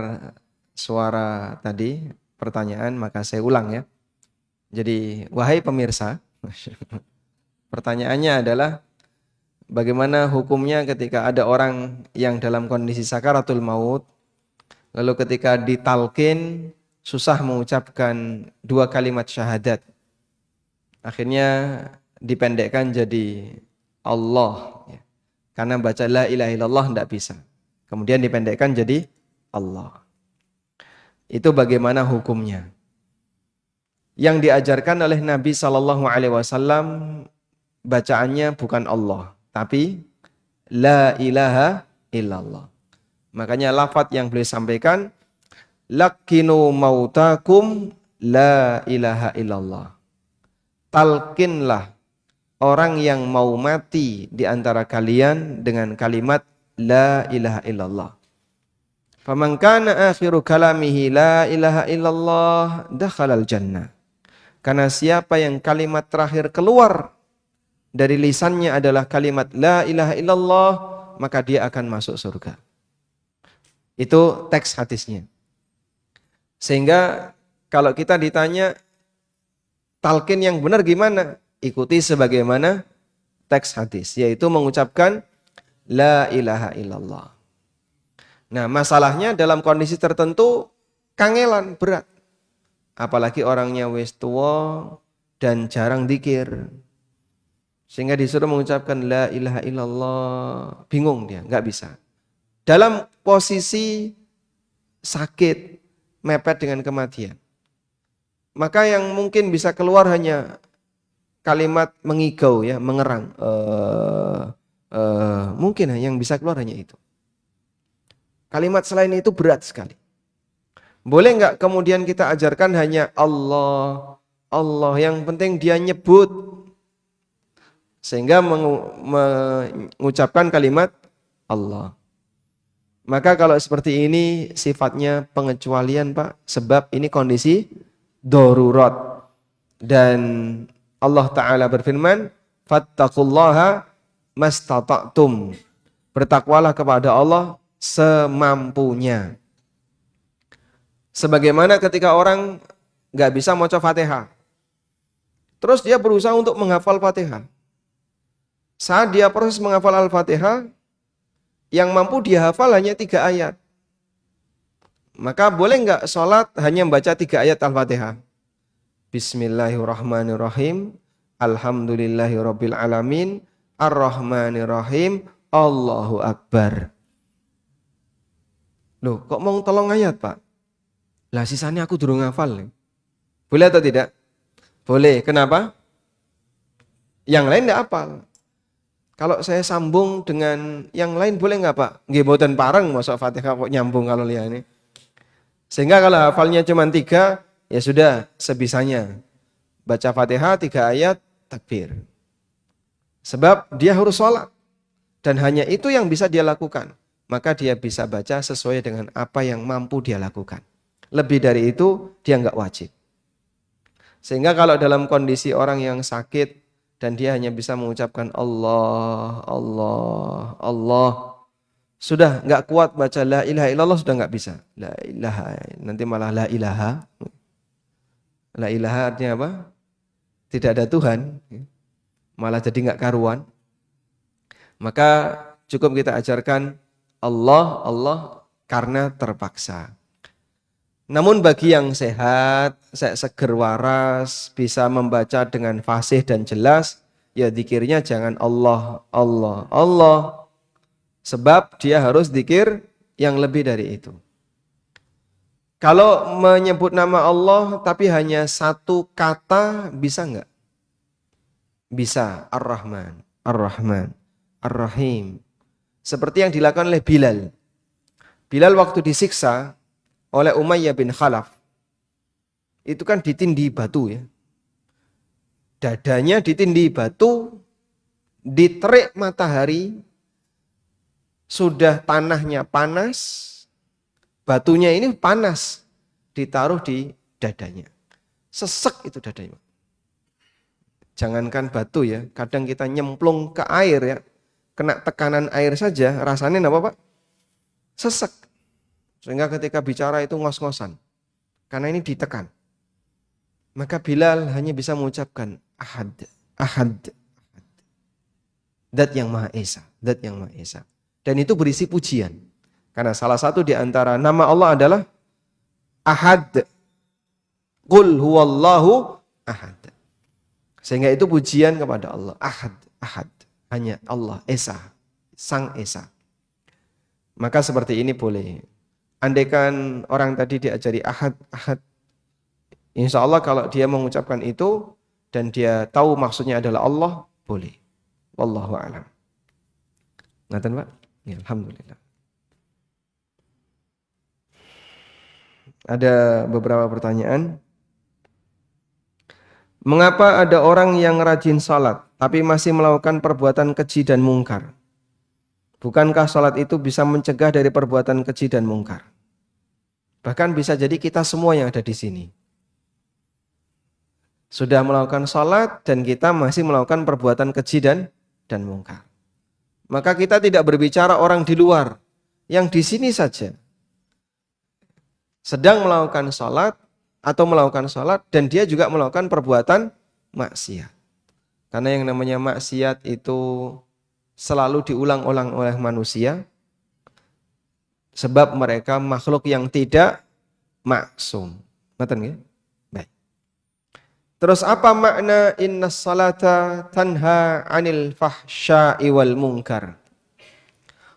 suara tadi pertanyaan maka saya ulang ya. Jadi, wahai pemirsa, pertanyaannya adalah bagaimana hukumnya ketika ada orang yang dalam kondisi sakaratul maut, lalu ketika ditalkin susah mengucapkan dua kalimat syahadat. Akhirnya dipendekkan jadi Allah. Karena baca la ilaha illallah tidak bisa. Kemudian dipendekkan jadi Allah. Itu bagaimana hukumnya? Yang diajarkan oleh Nabi SAW bacaannya bukan Allah, tapi la ilaha illallah. Makanya lafadz yang beliau sampaikan, lakinu mautakum la ilaha illallah. Talkinlah orang yang mau mati di antara kalian dengan kalimat la ilaha illallah. Faman kana akhiru kalamihi la ilaha illallah dakhalal jannah. Karena siapa yang kalimat terakhir keluar dari lisannya adalah kalimat la ilaha illallah, maka dia akan masuk surga. Itu teks hadisnya. Sehingga kalau kita ditanya talqin yang benar gimana? Ikuti sebagaimana teks hadis, yaitu mengucapkan la ilaha illallah. Nah, masalahnya dalam kondisi tertentu kangelan, berat. Apalagi orangnya wis tua dan jarang zikir. Sehingga disuruh mengucapkan la ilaha illallah, bingung dia, nggak bisa. Dalam posisi sakit, mepet dengan kematian. Maka yang mungkin bisa keluar hanya kalimat mengigau ya, mengerang. Mungkin yang bisa keluar hanya itu. Kalimat selain itu berat sekali. Boleh nggak kemudian kita ajarkan hanya Allah, Allah, yang penting dia nyebut. Sehingga mengucapkan kalimat Allah. Maka kalau seperti ini sifatnya pengecualian Pak. Sebab ini kondisi darurat. Dan Allah Ta'ala berfirman, fattaqullaha mastata'tum. Bertakwalah kepada Allah semampunya. Sebagaimana ketika orang gak bisa maca Fatihah, terus dia berusaha untuk menghafal Fatihah. Saat dia proses menghafal Al-Fatihah, yang mampu dia hafal hanya 3 ayat. Maka boleh nggak sholat hanya membaca 3 ayat Al-Fatihah? Bismillahirrahmanirrahim, Alhamdulillahirabbil alamin, Ar-Rahmanirrahim, Allahu Akbar. Loh, kok mau tolong ayat Pak? Lah sisanya aku durung hafal. Boleh atau tidak? Boleh. Kenapa? Yang lain tidak hafal. Kalau saya sambung dengan yang lain boleh nggak Pak? Nggih mboten pareng masuk Fatihah kok nyambung kalau liyane. Sehingga kalau hafalnya cuma 3, ya sudah sebisanya. Baca Fatihah 3 ayat, takbir. Sebab dia harus sholat. Dan hanya itu yang bisa dia lakukan. Maka dia bisa baca sesuai dengan apa yang mampu dia lakukan. Lebih dari itu dia nggak wajib. Sehingga kalau dalam kondisi orang yang sakit, dan dia hanya bisa mengucapkan Allah, Allah, Allah. Sudah nggak kuat baca la ilaha illallah, sudah nggak bisa. La ilaha, nanti malah la ilaha. La ilaha artinya apa? Tidak ada Tuhan. Malah jadi nggak karuan. Maka cukup kita ajarkan Allah, Allah karena terpaksa. Namun bagi yang sehat, seger waras, bisa membaca dengan fasih dan jelas, ya zikirnya jangan Allah, Allah, Allah. Sebab dia harus zikir yang lebih dari itu. Kalau menyebut nama Allah tapi hanya satu kata, bisa enggak? Bisa. Ar-Rahman, Ar-Rahman, Ar-Rahim. Seperti yang dilakukan oleh Bilal. Bilal waktu disiksa oleh Umayyah bin Khalaf, itu kan ditindih batu ya. Dadanya ditindih batu, diterik matahari, sudah tanahnya panas, batunya ini panas, ditaruh di dadanya. Sesek itu dadanya. Jangankan batu ya, kadang kita nyemplung ke air ya, kena tekanan air saja, rasanya apa Pak? Sesek. Sehingga ketika bicara itu ngos-ngosan. Karena ini ditekan. Maka Bilal hanya bisa mengucapkan Ahad, Ahad, Ahad. Dat yang Maha Esa, Dat yang Maha Esa. Dan itu berisi pujian. Karena salah satu di antara nama Allah adalah Ahad. Qul huwallahu ahad. Sehingga itu pujian kepada Allah. Ahad, Ahad. Hanya Allah, Esa, Sang Esa. Maka seperti ini boleh. Andaikan orang tadi diajari ahad, ahad. Insya Allah kalau dia mengucapkan itu dan dia tahu maksudnya adalah Allah, boleh. Wallahu a'lam. Ngaten Pak? Ya, alhamdulillah. Ada beberapa pertanyaan. Mengapa ada orang yang rajin salat tapi masih melakukan perbuatan keji dan mungkar? Bukankah salat itu bisa mencegah dari perbuatan keji dan mungkar? Bahkan bisa jadi kita semua yang ada di sini sudah melakukan salat dan kita masih melakukan perbuatan keji dan mungkar. Maka kita tidak berbicara orang di luar, yang di sini saja sedang melakukan salat atau melakukan salat dan dia juga melakukan perbuatan maksiat. Karena yang namanya maksiat itu selalu diulang-ulang oleh manusia, sebab mereka makhluk yang tidak maksum. Ngerti nggih? Baik. Terus apa makna innas salata tanha 'anil fahsya'i wal munkar?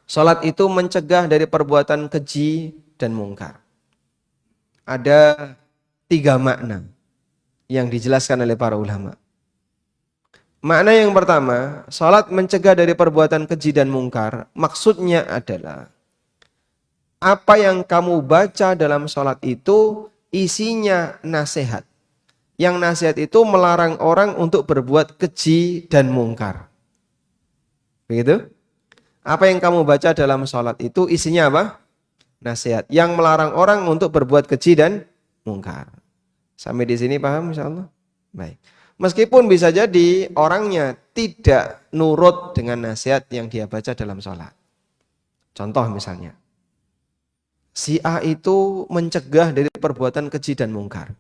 Salat itu mencegah dari perbuatan keji dan mungkar. Ada 3 makna yang dijelaskan oleh para ulama. Makna yang pertama, salat mencegah dari perbuatan keji dan mungkar, maksudnya adalah apa yang kamu baca dalam salat itu isinya nasihat. Yang nasihat itu melarang orang untuk berbuat keji dan mungkar. Begitu? Apa yang kamu baca dalam salat itu isinya apa? Nasihat. Yang melarang orang untuk berbuat keji dan mungkar. Sampai di sini paham insyaallah? Baik. Meskipun bisa jadi orangnya tidak nurut dengan nasihat yang dia baca dalam sholat. Contoh misalnya, si A itu mencegah dari perbuatan keji dan mungkar.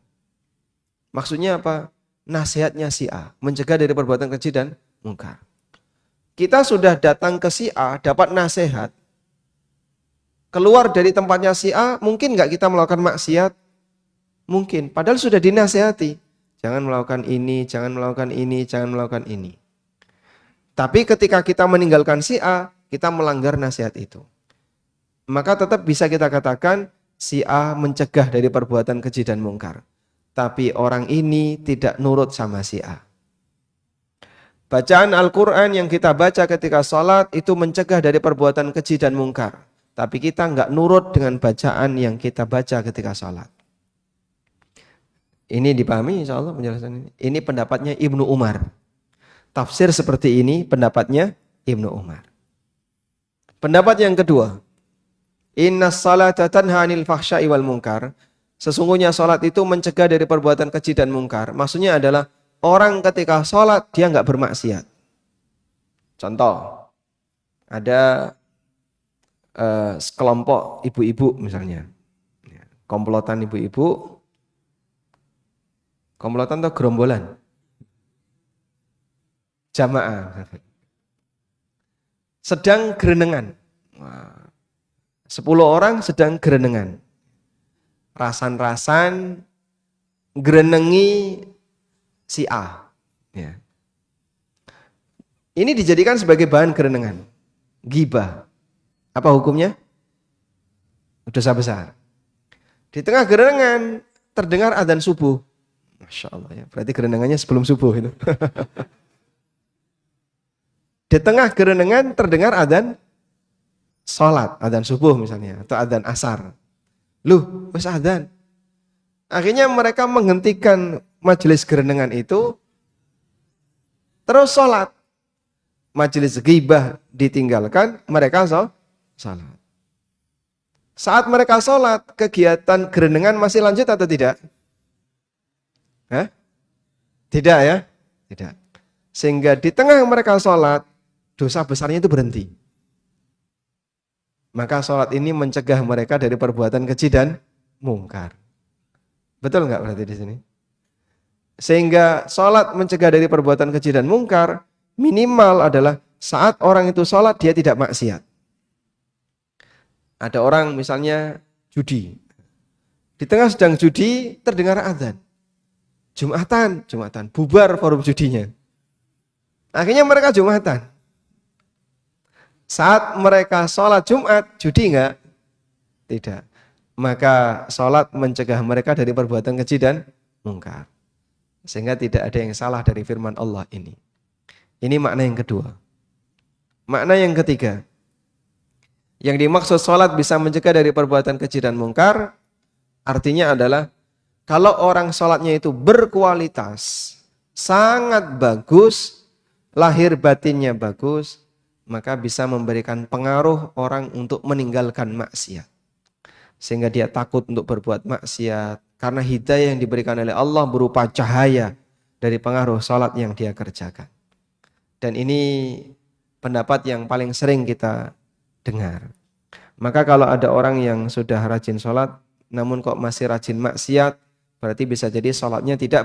Maksudnya apa? Nasihatnya si A, mencegah dari perbuatan keji dan mungkar. Kita sudah datang ke si A, dapat nasihat. Keluar dari tempatnya si A, mungkin nggak kita melakukan maksiat? Mungkin, padahal sudah dinasihati. Jangan melakukan ini, jangan melakukan ini, jangan melakukan ini. Tapi ketika kita meninggalkan si A, kita melanggar nasihat itu. Maka tetap bisa kita katakan si A mencegah dari perbuatan keji dan mungkar. Tapi orang ini tidak nurut sama si A. Bacaan Al-Quran yang kita baca ketika sholat itu mencegah dari perbuatan keji dan mungkar. Tapi kita nggak nurut dengan bacaan yang kita baca ketika sholat. Ini dipahami insya Allah penjelasan ini. Ini pendapatnya Ibnu Umar. Tafsir seperti ini pendapatnya Ibnu Umar. Pendapat yang kedua. Inna salata tanha anil fahsya'i wal munkar. Sesungguhnya sholat itu mencegah dari perbuatan keji dan mungkar. Maksudnya adalah orang ketika sholat dia nggak bermaksiat. Contoh, ada sekelompok ibu-ibu misalnya. Komplotan ibu-ibu. Komplotan atau gerombolan? Jamaah. Sedang gerenengan. 10 orang sedang gerenengan. Rasan-rasan gerenengi si A. Ya. Ini dijadikan sebagai bahan gerenengan. Ghibah. Apa hukumnya? Dosa besar. Di tengah gerenengan terdengar adzan subuh. Masya Allah ya. Berarti gerenengannya sebelum subuh itu. Di tengah gerenengan terdengar adzan sholat, adzan subuh misalnya, atau adzan asar. Loh, wis adzan. Akhirnya mereka menghentikan majelis gerenengan itu, terus sholat. Majelis ghibah ditinggalkan, mereka sholat. Saat mereka sholat, kegiatan gerenengan masih lanjut atau tidak? Hah? Tidak ya? Tidak. Sehingga di tengah mereka sholat, dosa besarnya itu berhenti. Maka sholat ini mencegah mereka dari perbuatan keji dan mungkar. Betul nggak berarti di sini? Sehingga sholat mencegah dari perbuatan keji dan mungkar, minimal adalah saat orang itu sholat dia tidak maksiat. Ada orang misalnya judi. Di tengah sedang judi terdengar adzan. Jumatan, bubar forum judinya. Akhirnya mereka Jumatan. Saat mereka sholat Jumat, judi enggak? Tidak. Maka sholat mencegah mereka dari perbuatan keji dan mungkar. Sehingga tidak ada yang salah dari firman Allah ini. Ini makna yang kedua. Makna yang ketiga. Yang dimaksud sholat bisa mencegah dari perbuatan keji dan mungkar, artinya adalah kalau orang sholatnya itu berkualitas, sangat bagus, lahir batinnya bagus, maka bisa memberikan pengaruh orang untuk meninggalkan maksiat. Sehingga dia takut untuk berbuat maksiat, karena hidayah yang diberikan oleh Allah berupa cahaya dari pengaruh sholat yang dia kerjakan. Dan ini pendapat yang paling sering kita dengar. Maka kalau ada orang yang sudah rajin sholat, namun kok masih rajin maksiat, berarti bisa jadi sholatnya tidak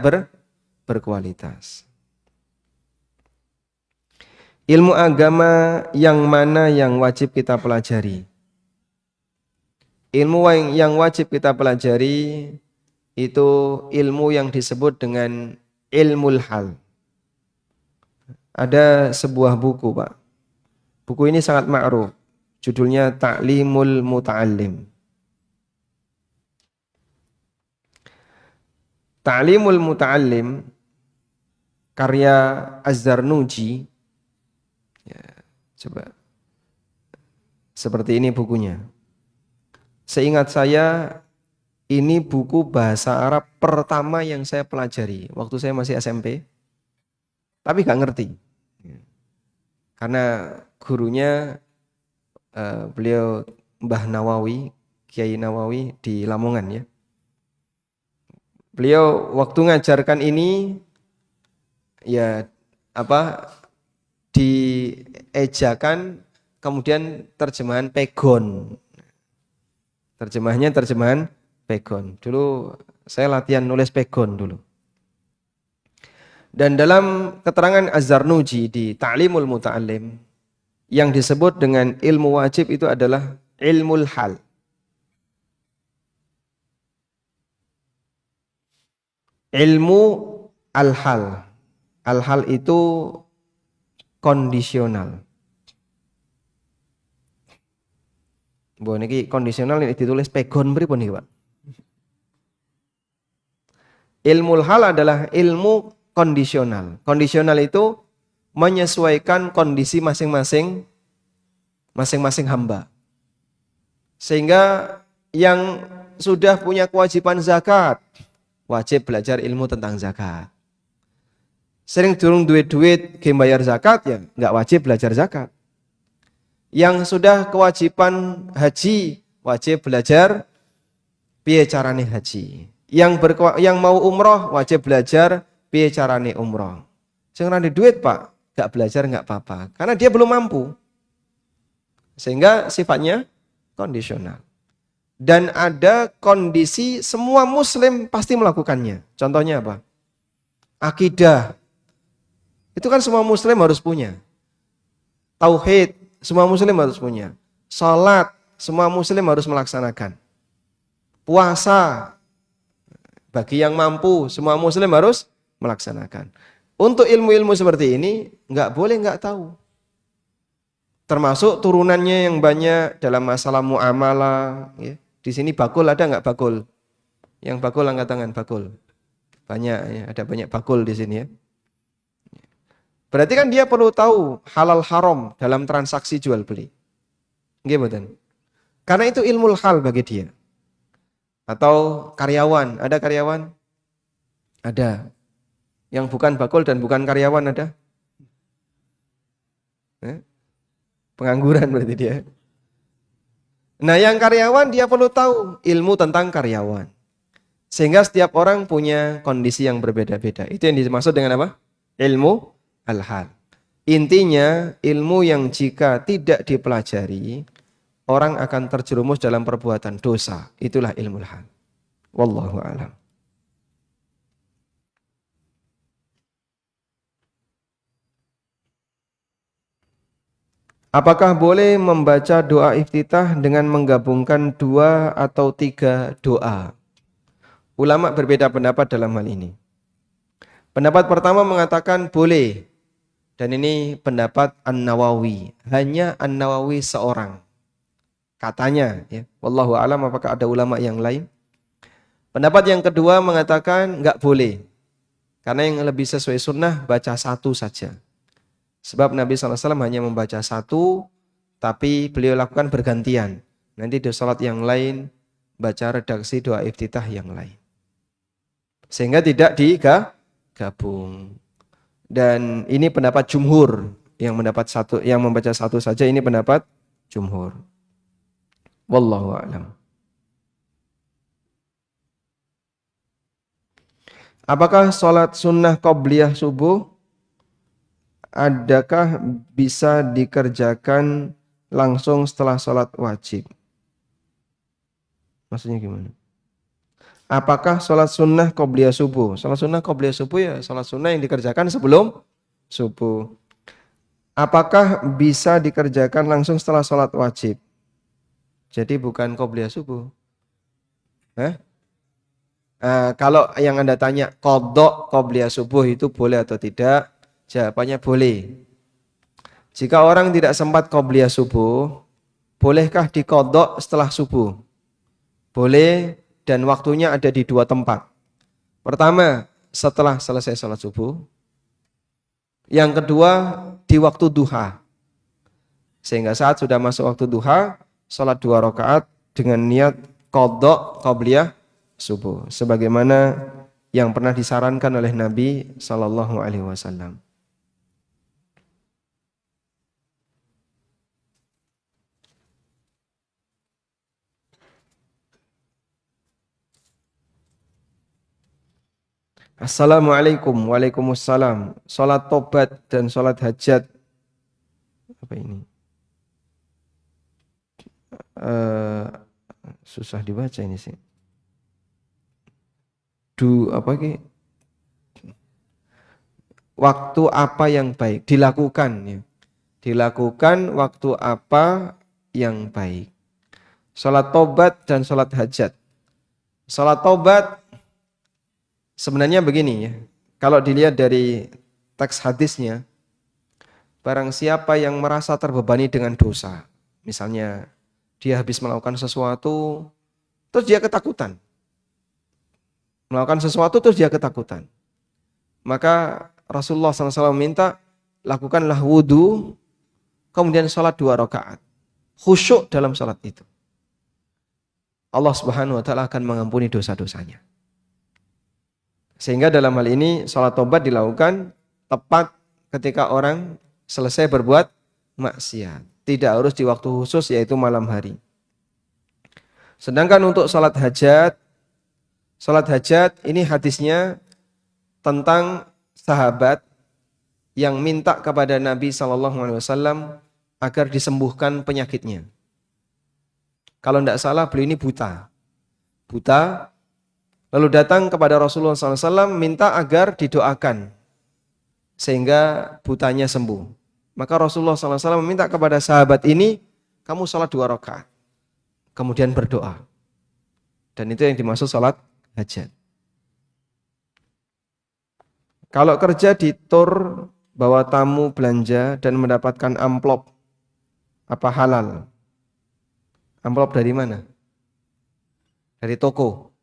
berkualitas. Ilmu agama yang mana yang wajib kita pelajari? Ilmu yang wajib kita pelajari itu ilmu yang disebut dengan ilmul hal. Ada sebuah buku, Pak. Buku ini sangat ma'ruf. Judulnya Ta'limul Muta'allim. Ta'limul Muta'allim karya Az-Zarnuji. Ya, coba. Seperti ini bukunya. Seingat saya ini buku bahasa Arab pertama yang saya pelajari waktu saya masih SMP. Tapi gak ngerti. Karena gurunya beliau Mbah Nawawi, Kiai Nawawi di Lamongan ya. Beliau waktu ngajarkan ini ya diejakan, kemudian terjemahan Pegon. Terjemahannya terjemahan Pegon. Dulu saya latihan nulis Pegon dulu. Dan dalam keterangan Az-Zarnuji di Ta'limul Muta'allim, yang disebut dengan ilmu wajib itu adalah ilmul hal. Ilmu al-hal. Al-hal itu kondisional. Bu niki kondisional ini ditulis Pegon pripun niki, Pak? Ilmul hal adalah ilmu kondisional. Kondisional itu menyesuaikan kondisi masing-masing hamba. Sehingga yang sudah punya kewajiban zakat, wajib belajar ilmu tentang zakat. Sering durung duit game bayar zakat, ya nggak wajib belajar zakat. Yang sudah kewajiban haji, wajib belajar piye carane haji. Yang mau umroh, wajib belajar piye carane umroh. Sing ora duit, Pak, nggak belajar nggak apa-apa, karena dia belum mampu. Sehingga sifatnya kondisional. Dan ada kondisi semua muslim pasti melakukannya. Contohnya apa? Akidah. Itu kan semua muslim harus punya. Tauhid, semua muslim harus punya. Salat, semua muslim harus melaksanakan. Puasa, bagi yang mampu, semua muslim harus melaksanakan. Untuk ilmu-ilmu seperti ini, nggak boleh nggak tahu. Termasuk turunannya yang banyak dalam masalah muamalah. Ya. Di sini bakul ada nggak bakul? Yang bakul angkat tangan, bakul. Banyak ya, ada banyak bakul di sini ya. Berarti kan dia perlu tahu halal haram dalam transaksi jual beli. Gimana? Karena itu ilmu hal bagi dia. Atau karyawan, ada karyawan? Ada. Yang bukan bakul dan bukan karyawan ada? Pengangguran berarti dia. Nah, yang karyawan dia perlu tahu ilmu tentang karyawan. Sehingga setiap orang punya kondisi yang berbeda-beda. Itu yang dimaksud dengan apa? Ilmu al-hal. Intinya ilmu yang jika tidak dipelajari, orang akan terjerumus dalam perbuatan dosa. Itulah ilmu al-hal. Wallahu a'lam. Apakah boleh membaca doa iftitah dengan menggabungkan 2 atau 3 doa? Ulama berbeda pendapat dalam hal ini. Pendapat pertama mengatakan boleh. Dan ini pendapat An-Nawawi. Hanya An-Nawawi seorang. Katanya. Ya. Wallahu a'lam, apakah ada ulama yang lain? Pendapat yang kedua mengatakan enggak boleh. Karena yang lebih sesuai sunnah baca 1 saja. Sebab Nabi SAW hanya membaca 1, tapi beliau lakukan bergantian. Nanti di salat yang lain, baca redaksi doa iftitah yang lain. Sehingga tidak digabung. Dan ini pendapat jumhur. Yang membaca 1 saja, ini pendapat jumhur. Wallahu a'lam. Apakah sholat sunnah qobliyah subuh adakah bisa dikerjakan langsung setelah sholat wajib? Maksudnya gimana? Apakah sholat sunnah qobliyah subuh? Sholat sunnah qobliyah subuh ya sholat sunnah yang dikerjakan sebelum subuh. Apakah bisa dikerjakan langsung setelah sholat wajib? Jadi bukan qobliyah subuh. Kalau yang Anda tanya qadha qobliyah subuh itu boleh atau tidak? Jawabannya boleh. Jika orang tidak sempat qobliyah subuh, bolehkah diqadha setelah subuh? Boleh, dan waktunya ada di 2 tempat. Pertama, setelah selesai sholat subuh. Yang kedua, di waktu duha. Sehingga saat sudah masuk waktu duha, sholat 2 rakaat dengan niat qadha qobliyah subuh. Sebagaimana yang pernah disarankan oleh Nabi SAW. Assalamualaikum. Waalaikumsalam. Salat tobat dan salat hajat. Apa ini? Susah dibaca ini sih. Waktu apa yang baik? Dilakukan ya. Dilakukan waktu apa yang baik? Salat tobat dan salat hajat. Salat tobat sebenarnya begini ya, kalau dilihat dari teks hadisnya, barang siapa yang merasa terbebani dengan dosa, misalnya dia habis melakukan sesuatu, terus dia ketakutan. Melakukan sesuatu terus dia ketakutan. Maka Rasulullah SAW minta, lakukanlah wudu, kemudian sholat 2 rakaat. Khusyuk dalam sholat itu. Allah Subhanahu wa taala akan mengampuni dosa-dosanya. Sehingga dalam hal ini sholat tobat dilakukan tepat ketika orang selesai berbuat maksiat. Tidak harus di waktu khusus yaitu malam hari. Sedangkan untuk sholat hajat ini hadisnya tentang sahabat yang minta kepada Nabi SAW agar disembuhkan penyakitnya. Kalau tidak salah beliau ini buta, lalu datang kepada Rasulullah SAW minta agar didoakan sehingga butanya sembuh. Maka Rasulullah SAW meminta kepada sahabat ini, kamu sholat 2 rakaat, kemudian berdoa. Dan itu yang dimaksud sholat hajat. Kalau kerja di tur, bawa tamu belanja dan mendapatkan amplop, apa halal? Amplop dari mana? Dari toko.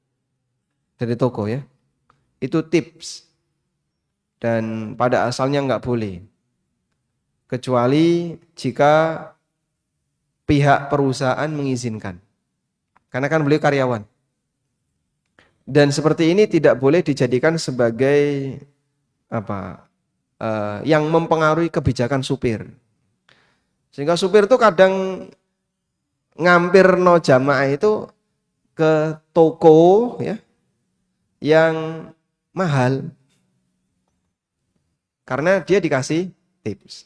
Dari toko ya. Itu tips. Dan pada asalnya nggak boleh. Kecuali jika pihak perusahaan mengizinkan. Karena kan beliau karyawan. Dan seperti ini tidak boleh dijadikan sebagai yang mempengaruhi kebijakan supir. Sehingga supir itu kadang ngampir no jamaah itu ke toko ya yang mahal karena dia dikasih tips.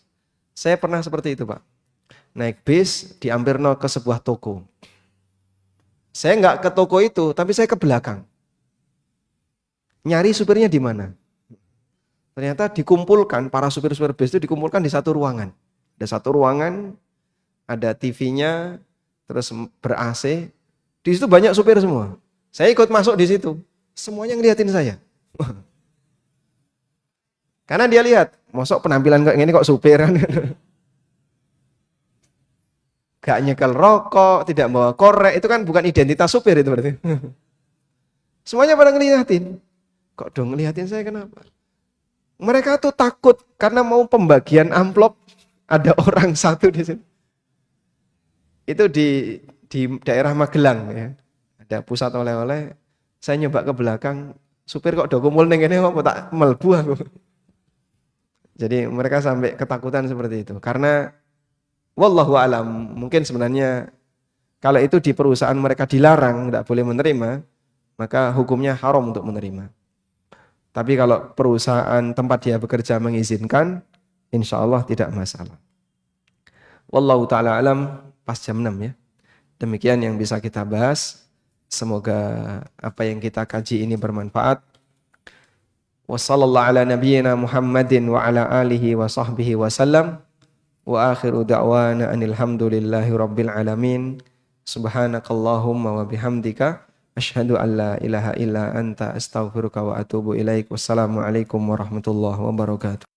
Saya pernah seperti itu Pak, naik bis diampir no ke sebuah toko. Saya nggak ke toko itu, tapi saya ke belakang nyari supirnya di mana. Ternyata dikumpulkan, para supir-supir bis itu dikumpulkan di satu ruangan. Ada satu ruangan, ada TV-nya, terus ber-AC. Di situ banyak supir semua. Saya ikut masuk di situ. Semuanya ngeliatin saya. Karena dia lihat, mosok penampilan kayak gini kok supir kan. Gak nyekel rokok, tidak bawa korek, itu kan bukan identitas supir itu berarti. Semuanya pada ngeliatin. Kok dong ngeliatin saya kenapa? Mereka tuh takut karena mau pembagian amplop, ada orang satu di sini. Itu di daerah Magelang ya. Ada pusat oleh-oleh. Saya nyoba ke belakang, supir kok do kumpul ning kene kok tak melbu aku. Jadi mereka sampai ketakutan seperti itu. Karena wallahu alam, mungkin sebenarnya kalau itu di perusahaan mereka dilarang, tidak boleh menerima, maka hukumnya haram untuk menerima. Tapi kalau perusahaan tempat dia bekerja mengizinkan, insya Allah tidak masalah. Wallahu ta'ala alam, pas jam 6 ya. Demikian yang bisa kita bahas. Semoga apa yang kita kaji ini bermanfaat. Wassallallahu ala nabiyyina Muhammadin wa ala alihi wa sahbihi wa sallam. Wa akhiru da'wana anil hamdulillahi rabbil alamin. Subhanakallahumma wa bihamdika. Asyhadu an la ilaha illa anta astaghfiruka wa atubu ilaik. Wassalamualaikum warahmatullahi wabarakatuh.